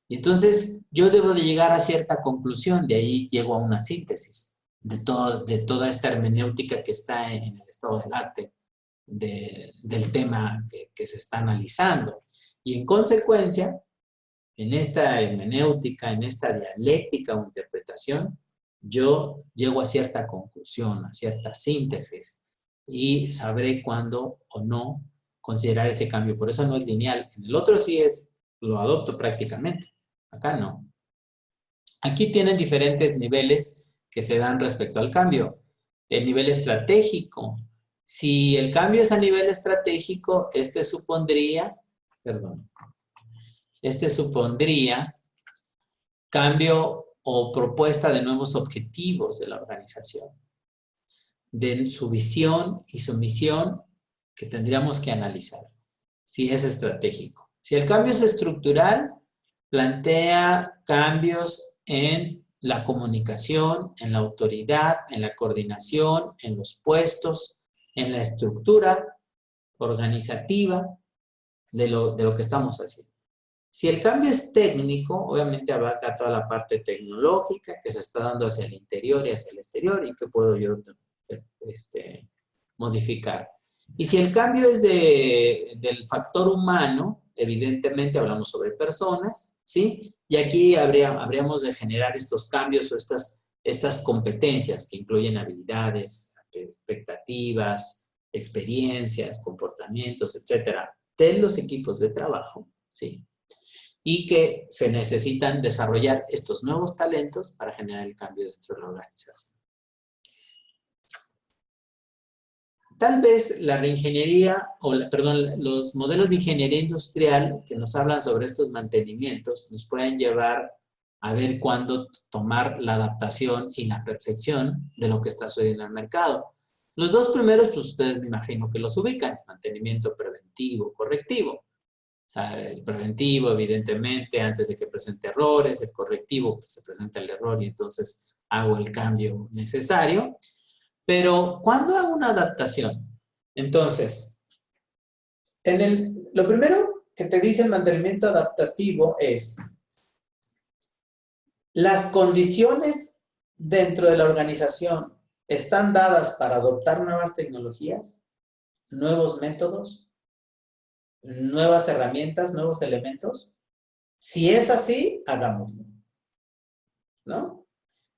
Y entonces yo debo de llegar a cierta conclusión, de ahí llego a una síntesis de toda esta hermenéutica que está en el estado del arte, del tema que se está analizando. Y en consecuencia, en esta hermenéutica, en esta dialéctica o interpretación, yo llego a cierta conclusión, a cierta síntesis y sabré cuándo o no considerar ese cambio. Por eso no es lineal. En el otro sí lo adopto prácticamente. Acá no. Aquí tienen diferentes niveles que se dan respecto al cambio. El nivel estratégico. Si el cambio es a nivel estratégico, este supondría, perdón, Este supondría cambio o propuesta de nuevos objetivos de la organización, de su visión y su misión que tendríamos que analizar, si es estratégico. Si el cambio es estructural, plantea cambios en la comunicación, en la autoridad, en la coordinación, en los puestos, en la estructura organizativa de lo que estamos haciendo. Si el cambio es técnico, obviamente abarca toda la parte tecnológica que se está dando hacia el interior y hacia el exterior y que puedo yo modificar. Y si el cambio es del factor humano, evidentemente hablamos sobre personas, ¿sí? Y aquí habríamos de generar estos cambios o estas competencias que incluyen habilidades, expectativas, experiencias, comportamientos, etcétera, de los equipos de trabajo, ¿sí? Y que se necesitan desarrollar estos nuevos talentos para generar el cambio dentro de la organización. Tal vez la reingeniería, los modelos de ingeniería industrial que nos hablan sobre estos mantenimientos nos pueden llevar a ver cuándo tomar la adaptación y la perfección de lo que está sucediendo en el mercado. Los dos primeros, pues ustedes me imagino que los ubican, mantenimiento preventivo, correctivo. O sea, el preventivo, evidentemente, antes de que presente errores, el correctivo, pues se presenta el error y entonces hago el cambio necesario. Pero, ¿cuándo hago una adaptación? Entonces, lo primero que te dice el mantenimiento adaptativo es las condiciones dentro de la organización están dadas para adoptar nuevas tecnologías, nuevos métodos, nuevas herramientas, nuevos elementos. Si es así, hagámoslo, ¿no?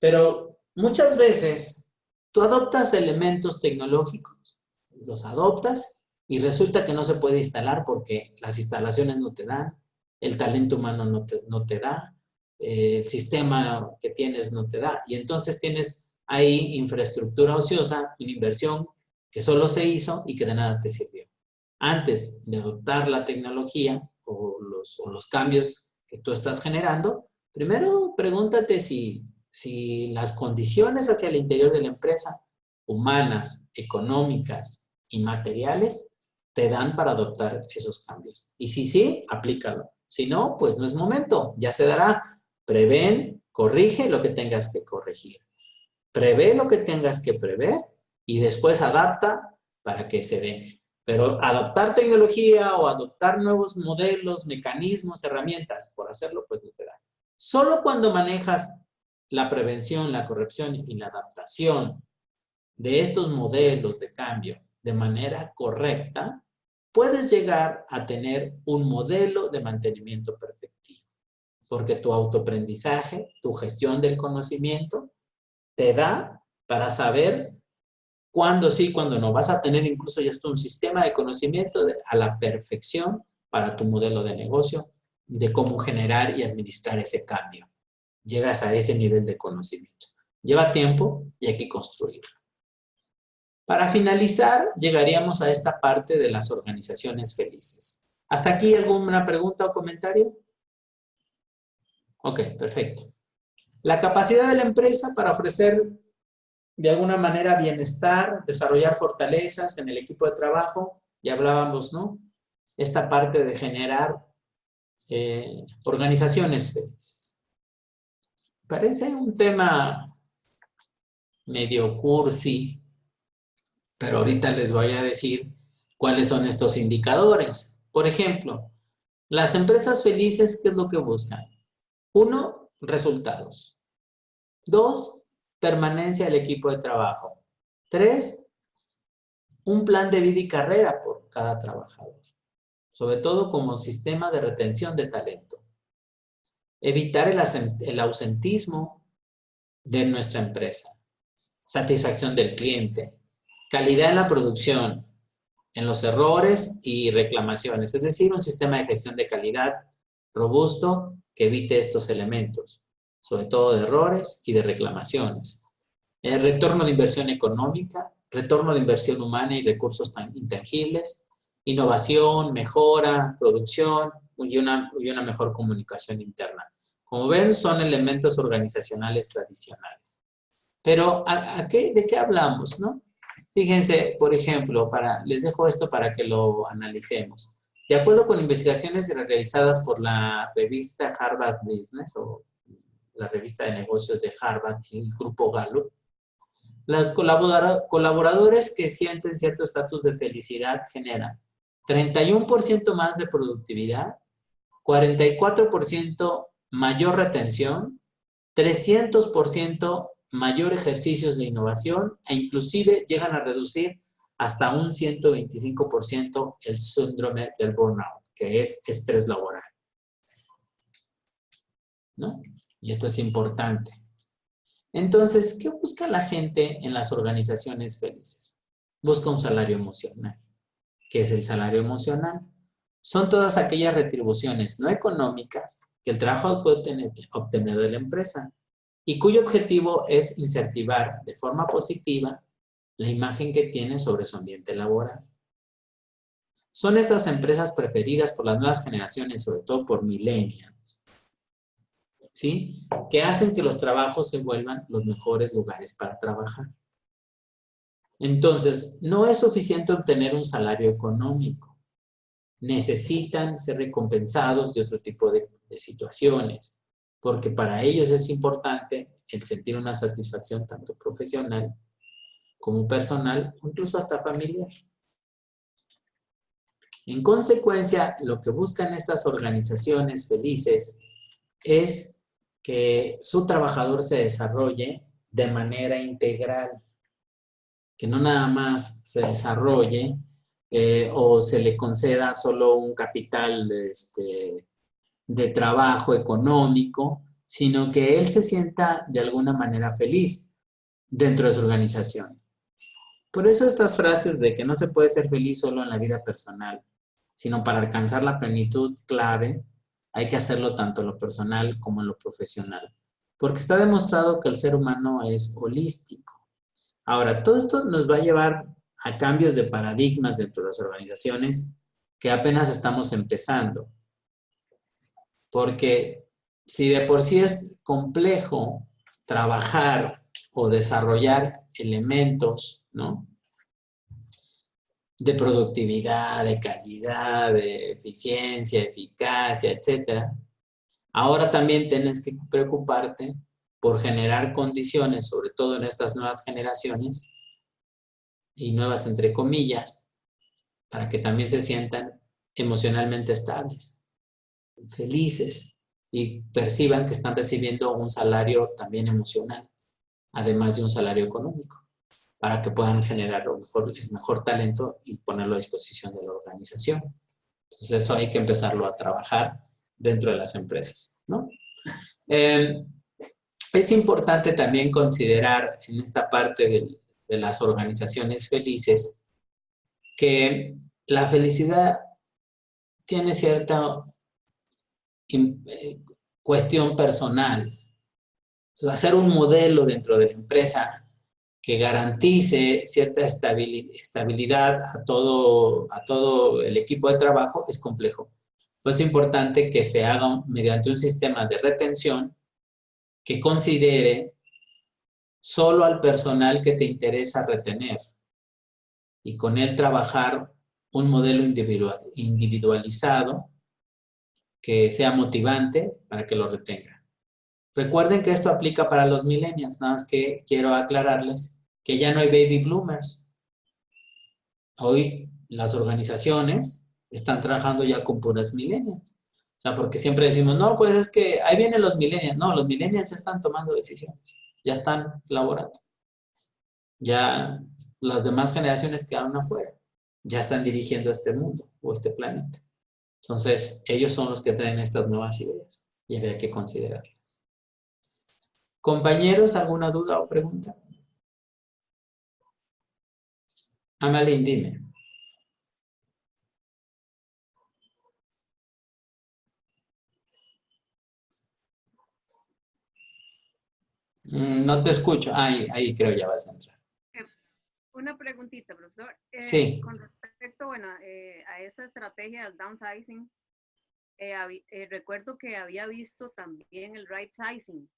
Pero muchas veces tú adoptas elementos tecnológicos, los adoptas y resulta que no se puede instalar porque las instalaciones no te dan, el talento humano no te da, el sistema que tienes no te da. Y entonces tienes ahí infraestructura ociosa, una inversión que solo se hizo y que de nada te sirvió. Antes de adoptar la tecnología o los cambios que tú estás generando, primero pregúntate si las condiciones hacia el interior de la empresa, humanas, económicas y materiales, te dan para adoptar esos cambios. Y si sí, aplícalo. Si no, pues no es momento, ya se dará. Prevén, corrige lo que tengas que corregir. Prevé lo que tengas que prever y después adapta para que se dé. Pero adoptar tecnología o adoptar nuevos modelos, mecanismos, herramientas, por hacerlo, pues no te da. Solo cuando manejas la prevención, la corrección y la adaptación de estos modelos de cambio de manera correcta, puedes llegar a tener un modelo de mantenimiento perfectivo. Porque tu autoaprendizaje, tu gestión del conocimiento, te da para saber cuándo sí, cuándo no. Vas a tener incluso ya un sistema de conocimiento a la perfección para tu modelo de negocio, de cómo generar y administrar ese cambio. Llegas a ese nivel de conocimiento. Lleva tiempo y hay que construirlo. Para finalizar, llegaríamos a esta parte de las organizaciones felices. ¿Hasta aquí alguna pregunta o comentario? Ok, perfecto. La capacidad de la empresa para ofrecer de alguna manera bienestar, desarrollar fortalezas en el equipo de trabajo, ya hablábamos, ¿no? Esta parte de generar organizaciones felices. Parece un tema medio cursi, pero ahorita les voy a decir cuáles son estos indicadores. Por ejemplo, las empresas felices, ¿qué es lo que buscan? 1, resultados. 2, permanencia del equipo de trabajo. 3, un plan de vida y carrera por cada trabajador, sobre todo como sistema de retención de talento. Evitar el ausentismo de nuestra empresa. Satisfacción del cliente. Calidad en la producción, en los errores y reclamaciones, es decir, un sistema de gestión de calidad robusto que evite estos elementos, sobre todo de errores y de reclamaciones. El retorno de inversión económica, retorno de inversión humana y recursos tan intangibles, innovación, mejora, producción, y una mejor comunicación interna. Como ven, son elementos organizacionales tradicionales. Pero, ¿de qué hablamos, no? Fíjense, por ejemplo, les dejo esto para que lo analicemos. De acuerdo con investigaciones realizadas por la revista Harvard Business, o la revista de negocios de Harvard y el grupo Gallup, los colaboradores que sienten cierto estatus de felicidad generan 31% más de productividad, 44% mayor retención, 300% mayor ejercicios de innovación e inclusive llegan a reducir hasta un 125% el síndrome del burnout, que es estrés laboral, ¿no? Y esto es importante. Entonces, ¿qué busca la gente en las organizaciones felices? Busca un salario emocional. ¿Qué es el salario emocional? Son todas aquellas retribuciones no económicas que el trabajador puede obtener de la empresa y cuyo objetivo es incentivar de forma positiva la imagen que tiene sobre su ambiente laboral. Son estas empresas preferidas por las nuevas generaciones, sobre todo por millennials, ¿sí? Que hacen que los trabajos se vuelvan los mejores lugares para trabajar. Entonces, no es suficiente obtener un salario económico. Necesitan ser recompensados de otro tipo de situaciones, porque para ellos es importante el sentir una satisfacción tanto profesional como personal, o incluso hasta familiar. En consecuencia, lo que buscan estas organizaciones felices es que su trabajador se desarrolle de manera integral, que no nada más se desarrolle o se le conceda solo un capital de trabajo económico, sino que él se sienta de alguna manera feliz dentro de su organización. Por eso estas frases de que no se puede ser feliz solo en la vida personal, sino para alcanzar la plenitud clave, hay que hacerlo tanto en lo personal como en lo profesional. Porque está demostrado que el ser humano es holístico. Ahora, todo esto nos va a llevar a cambios de paradigmas dentro de las organizaciones que apenas estamos empezando. Porque si de por sí es complejo trabajar o desarrollar elementos, ¿no?, de productividad, de calidad, de eficiencia, eficacia, etcétera, ahora también tienes que preocuparte por generar condiciones, sobre todo en estas nuevas generaciones, y nuevas entre comillas, para que también se sientan emocionalmente estables, felices, y perciban que están recibiendo un salario también emocional, además de un salario económico, para que puedan generar el mejor talento y ponerlo a disposición de la organización. Entonces eso hay que empezarlo a trabajar dentro de las empresas, ¿no? Es importante también considerar en esta parte de las organizaciones felices que la felicidad tiene cierta cuestión personal. Entonces, hacer un modelo dentro de la empresa que garantice cierta estabilidad a todo el equipo de trabajo es complejo. Pues es importante que se haga mediante un sistema de retención que considere solo al personal que te interesa retener y con él trabajar un modelo individualizado que sea motivante para que lo retenga. Recuerden que esto aplica para los millennials, nada más que quiero aclararles que ya no hay baby bloomers. Hoy las organizaciones están trabajando ya con puras millennials. O sea, porque siempre decimos, no, pues es que ahí vienen los millennials. No, los millennials están tomando decisiones, ya están laborando. Ya las demás generaciones quedaron afuera, ya están dirigiendo este mundo o este planeta. Entonces, ellos son los que traen estas nuevas ideas y habría que considerarlas. Compañeros, ¿alguna duda o pregunta? Amalín, dime. No te escucho. Ahí creo ya vas a entrar. Una preguntita, profesor. Sí. Con respecto, bueno, a esa estrategia del downsizing, recuerdo que había visto también el right sizing,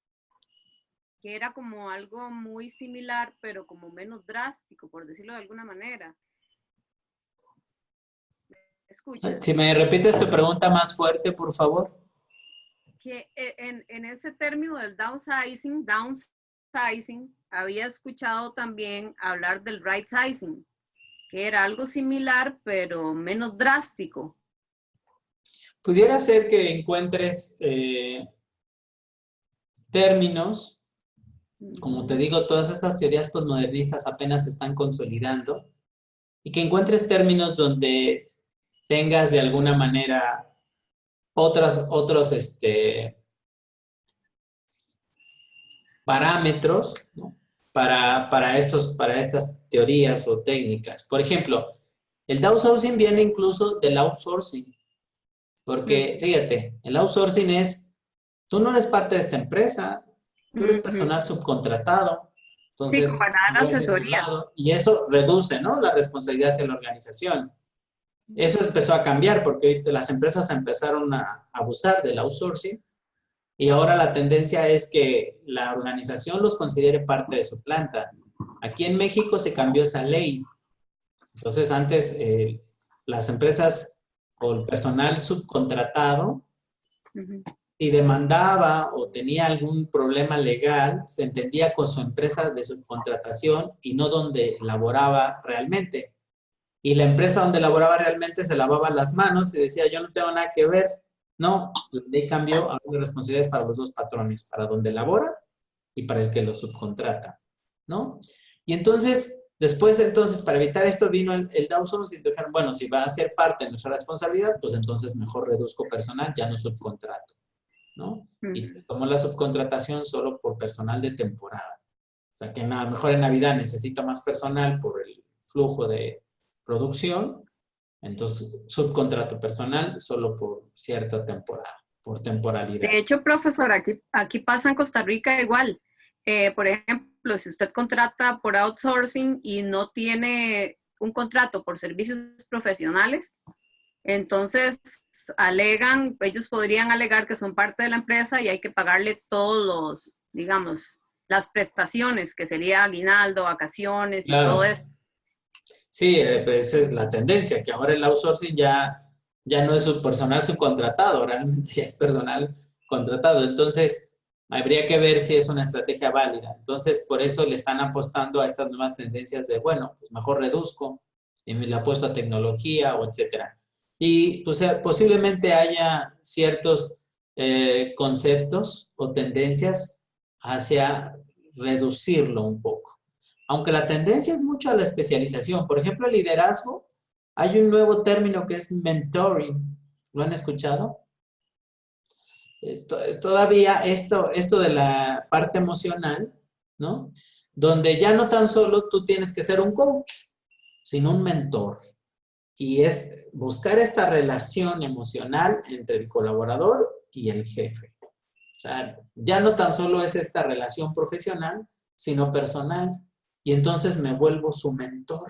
que era como algo muy similar, pero como menos drástico, por decirlo de alguna manera. Escucha. Si me repites tu pregunta más fuerte, por favor. Que en ese término del downsizing, había escuchado también hablar del right sizing, que era algo similar, pero menos drástico. Pudiera ser que encuentres términos, como te digo, todas estas teorías postmodernistas apenas se están consolidando, y que encuentres términos donde tengas de alguna manera otros parámetros, ¿no? para estas teorías o técnicas. Por ejemplo, el downsizing viene incluso del outsourcing, porque fíjate, el outsourcing es, tú no eres parte de esta empresa, tú eres personal subcontratado, entonces, sí, para dar asesoría. Y eso reduce, ¿no?, la responsabilidad hacia la organización. Eso empezó a cambiar porque las empresas empezaron a abusar del outsourcing y ahora la tendencia es que la organización los considere parte de su planta. Aquí en México se cambió esa ley. Entonces, antes las empresas o el personal subcontratado y demandaba o tenía algún problema legal, se entendía con su empresa de subcontratación y no donde laboraba realmente. Y la empresa donde laboraba realmente se lavaba las manos y decía, yo no tengo nada que ver. No, la ley cambió a las responsabilidades para los dos patrones, para donde labora y para el que lo subcontrata, ¿no? Y entonces, para evitar esto vino el downsizing y dijeron, bueno, si va a ser parte de nuestra responsabilidad, pues entonces mejor reduzco personal, ya no subcontrato, ¿no? Y tomo la subcontratación solo por personal de temporada. O sea, que a lo mejor en Navidad necesita más personal por el flujo de producción, entonces subcontrato personal solo por cierta temporada, por temporalidad. De hecho, profesor, aquí pasa en Costa Rica igual. Por ejemplo, si usted contrata por outsourcing y no tiene un contrato por servicios profesionales, entonces ellos podrían alegar que son parte de la empresa y hay que pagarle todos los, digamos, las prestaciones, que sería aguinaldo, vacaciones, claro, y todo eso. Sí, pues esa es la tendencia, que ahora el outsourcing ya no es su personal subcontratado, realmente ya es personal contratado. Entonces, habría que ver si es una estrategia válida. Entonces, por eso le están apostando a estas nuevas tendencias de, bueno, pues mejor reduzco y me le apuesto a tecnología o etcétera. Y pues, posiblemente haya ciertos conceptos o tendencias hacia reducirlo un poco. Aunque la tendencia es mucho a la especialización. Por ejemplo, el liderazgo, hay un nuevo término que es mentoring. ¿Lo han escuchado? Todavía esto de la parte emocional, ¿no? Donde ya no tan solo tú tienes que ser un coach, sino un mentor. Y es buscar esta relación emocional entre el colaborador y el jefe. O sea, ya no tan solo es esta relación profesional, sino personal. Y entonces me vuelvo su mentor,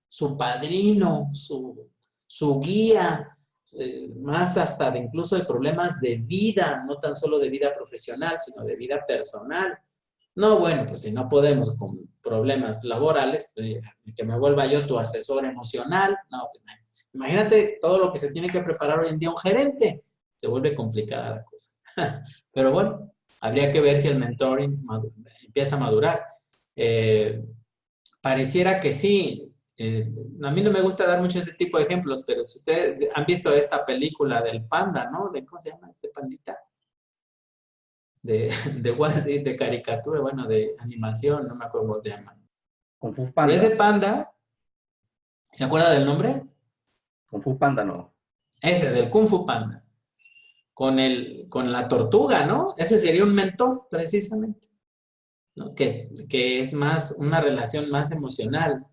su padrino, su guía, más hasta incluso de problemas de vida, no tan solo de vida profesional, sino de vida personal. No, bueno, pues si no podemos con problemas laborales, pues, que me vuelva yo tu asesor emocional. No, imagínate todo lo que se tiene que preparar hoy en día un gerente. Se vuelve complicada la cosa. Pero bueno, habría que ver si el mentoring empieza a madurar. Pareciera que sí. A mí no me gusta dar mucho ese tipo de ejemplos, pero si ustedes han visto esta película del panda, ¿no? ¿Cómo se llama? De pandita. De caricatura, bueno, de animación, no me acuerdo cómo se llama. Kung Fu Panda. Pero ese panda, ¿se acuerda del nombre? Kung Fu Panda no. Ese, del Kung Fu Panda. Con la tortuga, ¿no? Ese sería un mentor, precisamente, ¿no? Que es más una relación más emocional.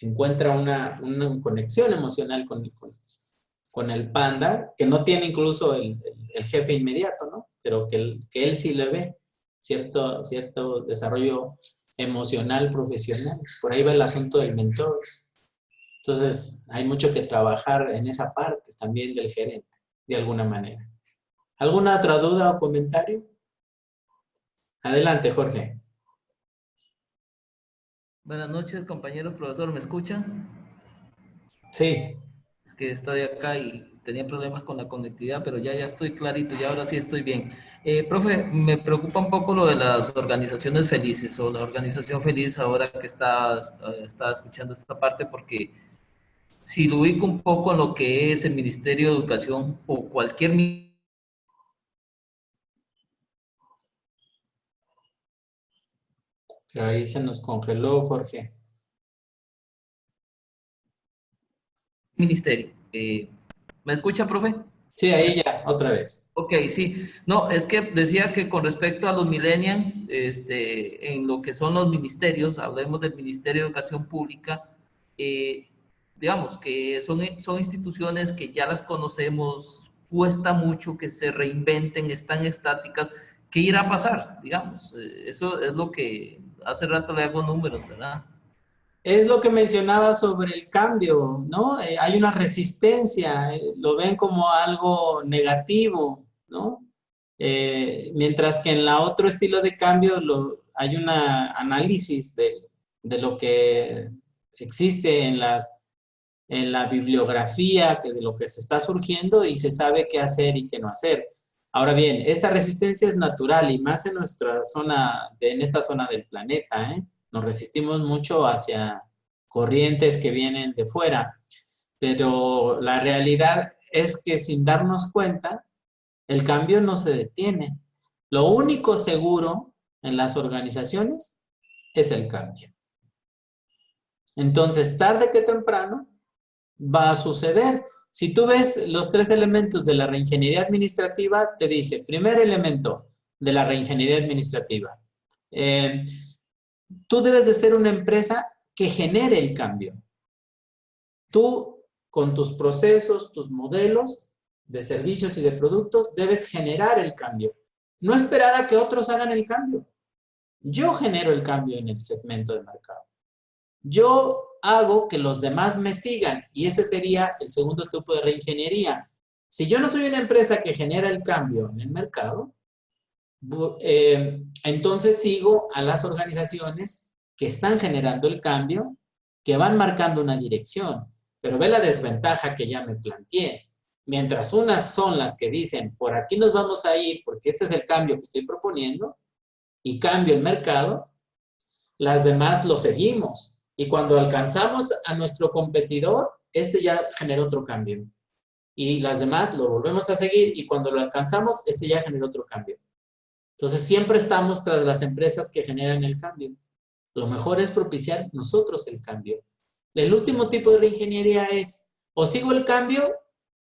Encuentra una conexión emocional con el panda, que no tiene incluso el jefe inmediato, ¿no? Pero que él sí le ve cierto desarrollo emocional, profesional. Por ahí va el asunto del mentor. Entonces, hay mucho que trabajar en esa parte también del gerente, de alguna manera. ¿Alguna otra duda o comentario? Adelante, Jorge. Buenas noches, compañero profesor, ¿me escucha? Sí. Es que estoy acá y tenía problemas con la conectividad, pero ya estoy clarito y ahora sí estoy bien. Profe, me preocupa un poco lo de las organizaciones felices o la organización feliz ahora que está escuchando esta parte, porque si lo ubico un poco en lo que es el Ministerio de Educación o cualquier Pero ahí se nos congeló, Jorge. ministerio. ¿Me escucha, profe? Sí, ahí ya, otra vez. Ok, sí. No, es que decía que con respecto a los millennials, en lo que son los ministerios, hablemos del Ministerio de Educación Pública, digamos que son instituciones que ya las conocemos, cuesta mucho que se reinventen, están estáticas. ¿Qué irá a pasar? Digamos, eso es lo que hace rato le hago números, ¿verdad? Es lo que mencionaba sobre el cambio, ¿no? Hay una resistencia, lo ven como algo negativo, ¿no? Mientras que en la otro estilo de cambio hay un análisis de lo que existe en la bibliografía, de lo que se está surgiendo y se sabe qué hacer y qué no hacer. Ahora bien, esta resistencia es natural y más en nuestra zona, en esta zona del planeta, ¿eh? Nos resistimos mucho hacia corrientes que vienen de fuera, pero la realidad es que sin darnos cuenta, el cambio no se detiene. Lo único seguro en las organizaciones es el cambio. Entonces, tarde que temprano, va a suceder. Si tú ves los 3 elementos de la reingeniería administrativa, te dice, primer elemento de la reingeniería administrativa, tú debes de ser una empresa que genere el cambio. Tú, con tus procesos, tus modelos de servicios y de productos, debes generar el cambio. No esperar a que otros hagan el cambio. Yo genero el cambio en el segmento de mercado. Yo hago que los demás me sigan y ese sería el segundo tipo de reingeniería. Si yo no soy una empresa que genera el cambio en el mercado, entonces sigo a las organizaciones que están generando el cambio, que van marcando una dirección. Pero ve la desventaja que ya me planteé. Mientras unas son las que dicen, por aquí nos vamos a ir porque este es el cambio que estoy proponiendo y cambio el mercado, las demás lo seguimos. Y cuando alcanzamos a nuestro competidor, este ya generó otro cambio. Y las demás lo volvemos a seguir y cuando lo alcanzamos, este ya generó otro cambio. Entonces, siempre estamos tras las empresas que generan el cambio. Lo mejor es propiciar nosotros el cambio. El último tipo de reingeniería es o sigo el cambio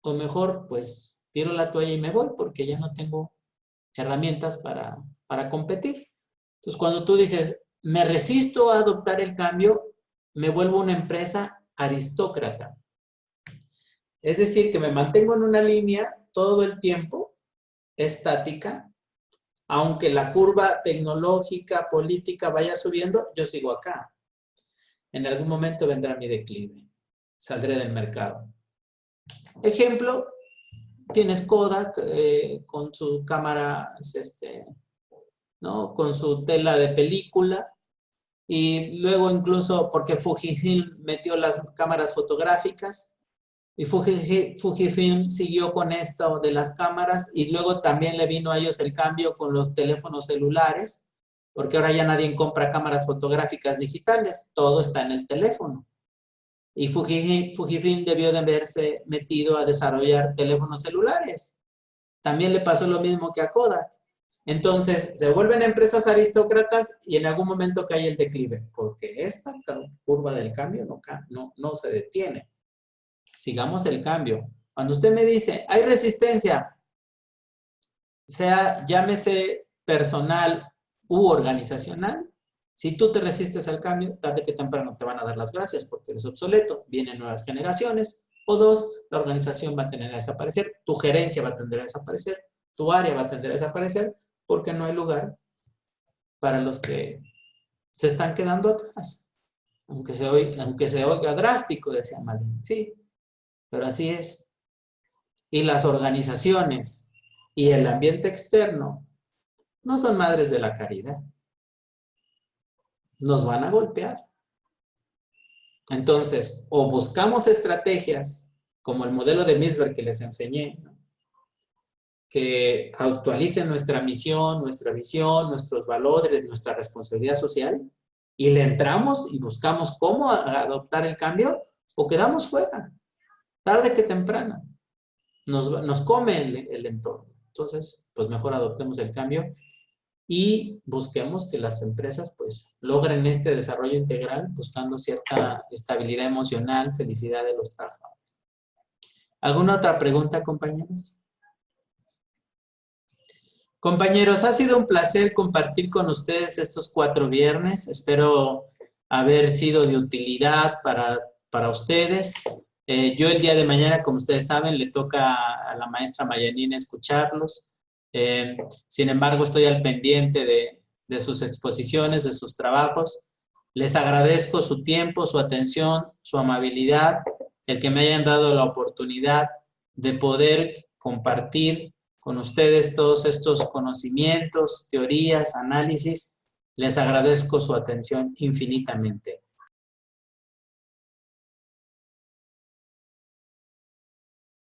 o mejor pues tiro la toalla y me voy porque ya no tengo herramientas para competir. Entonces, cuando tú dices, me resisto a adoptar el cambio, me vuelvo una empresa aristócrata. Es decir, que me mantengo en una línea todo el tiempo, estática, aunque la curva tecnológica, política vaya subiendo, yo sigo acá. En algún momento vendrá mi declive. Saldré del mercado. Ejemplo, tienes Kodak con su cámara, ¿no? Con su tela de película. Y luego incluso porque Fujifilm metió las cámaras fotográficas y Fujifilm siguió con esto de las cámaras y luego también le vino a ellos el cambio con los teléfonos celulares, porque ahora ya nadie compra cámaras fotográficas digitales, todo está en el teléfono. Y Fujifilm debió de haberse metido a desarrollar teléfonos celulares. También le pasó lo mismo que a Kodak. Entonces, se vuelven empresas aristócratas y en algún momento cae el declive, porque esta curva del cambio no se detiene. Sigamos el cambio. Cuando usted me dice, hay resistencia, sea llámese personal u organizacional, si tú te resistes al cambio, tarde que temprano te van a dar las gracias porque eres obsoleto, vienen nuevas generaciones, o dos, la organización va a tender a desaparecer, tu gerencia va a tender a desaparecer, tu área va a tender a desaparecer, porque no hay lugar para los que se están quedando atrás. Aunque se oiga drástico, decía Malin. Sí, pero así es. Y las organizaciones y el ambiente externo no son madres de la caridad. Nos van a golpear. Entonces, o buscamos estrategias como el modelo de Misberg que les enseñé, ¿no?, que actualicen nuestra misión, nuestra visión, nuestros valores, nuestra responsabilidad social, y le entramos y buscamos cómo adoptar el cambio, o quedamos fuera, tarde que temprano. Nos come el entorno. Entonces, pues mejor adoptemos el cambio y busquemos que las empresas pues logren este desarrollo integral buscando cierta estabilidad emocional, felicidad de los trabajadores. ¿Alguna otra pregunta, compañeros? Compañeros, ha sido un placer compartir con ustedes estos 4 viernes. Espero haber sido de utilidad para ustedes. Yo el día de mañana, como ustedes saben, le toca a la maestra Mayanina escucharlos. Sin embargo, estoy al pendiente de sus exposiciones, de sus trabajos. Les agradezco su tiempo, su atención, su amabilidad, el que me hayan dado la oportunidad de poder compartir con ustedes todos estos conocimientos, teorías, análisis. Les agradezco su atención infinitamente.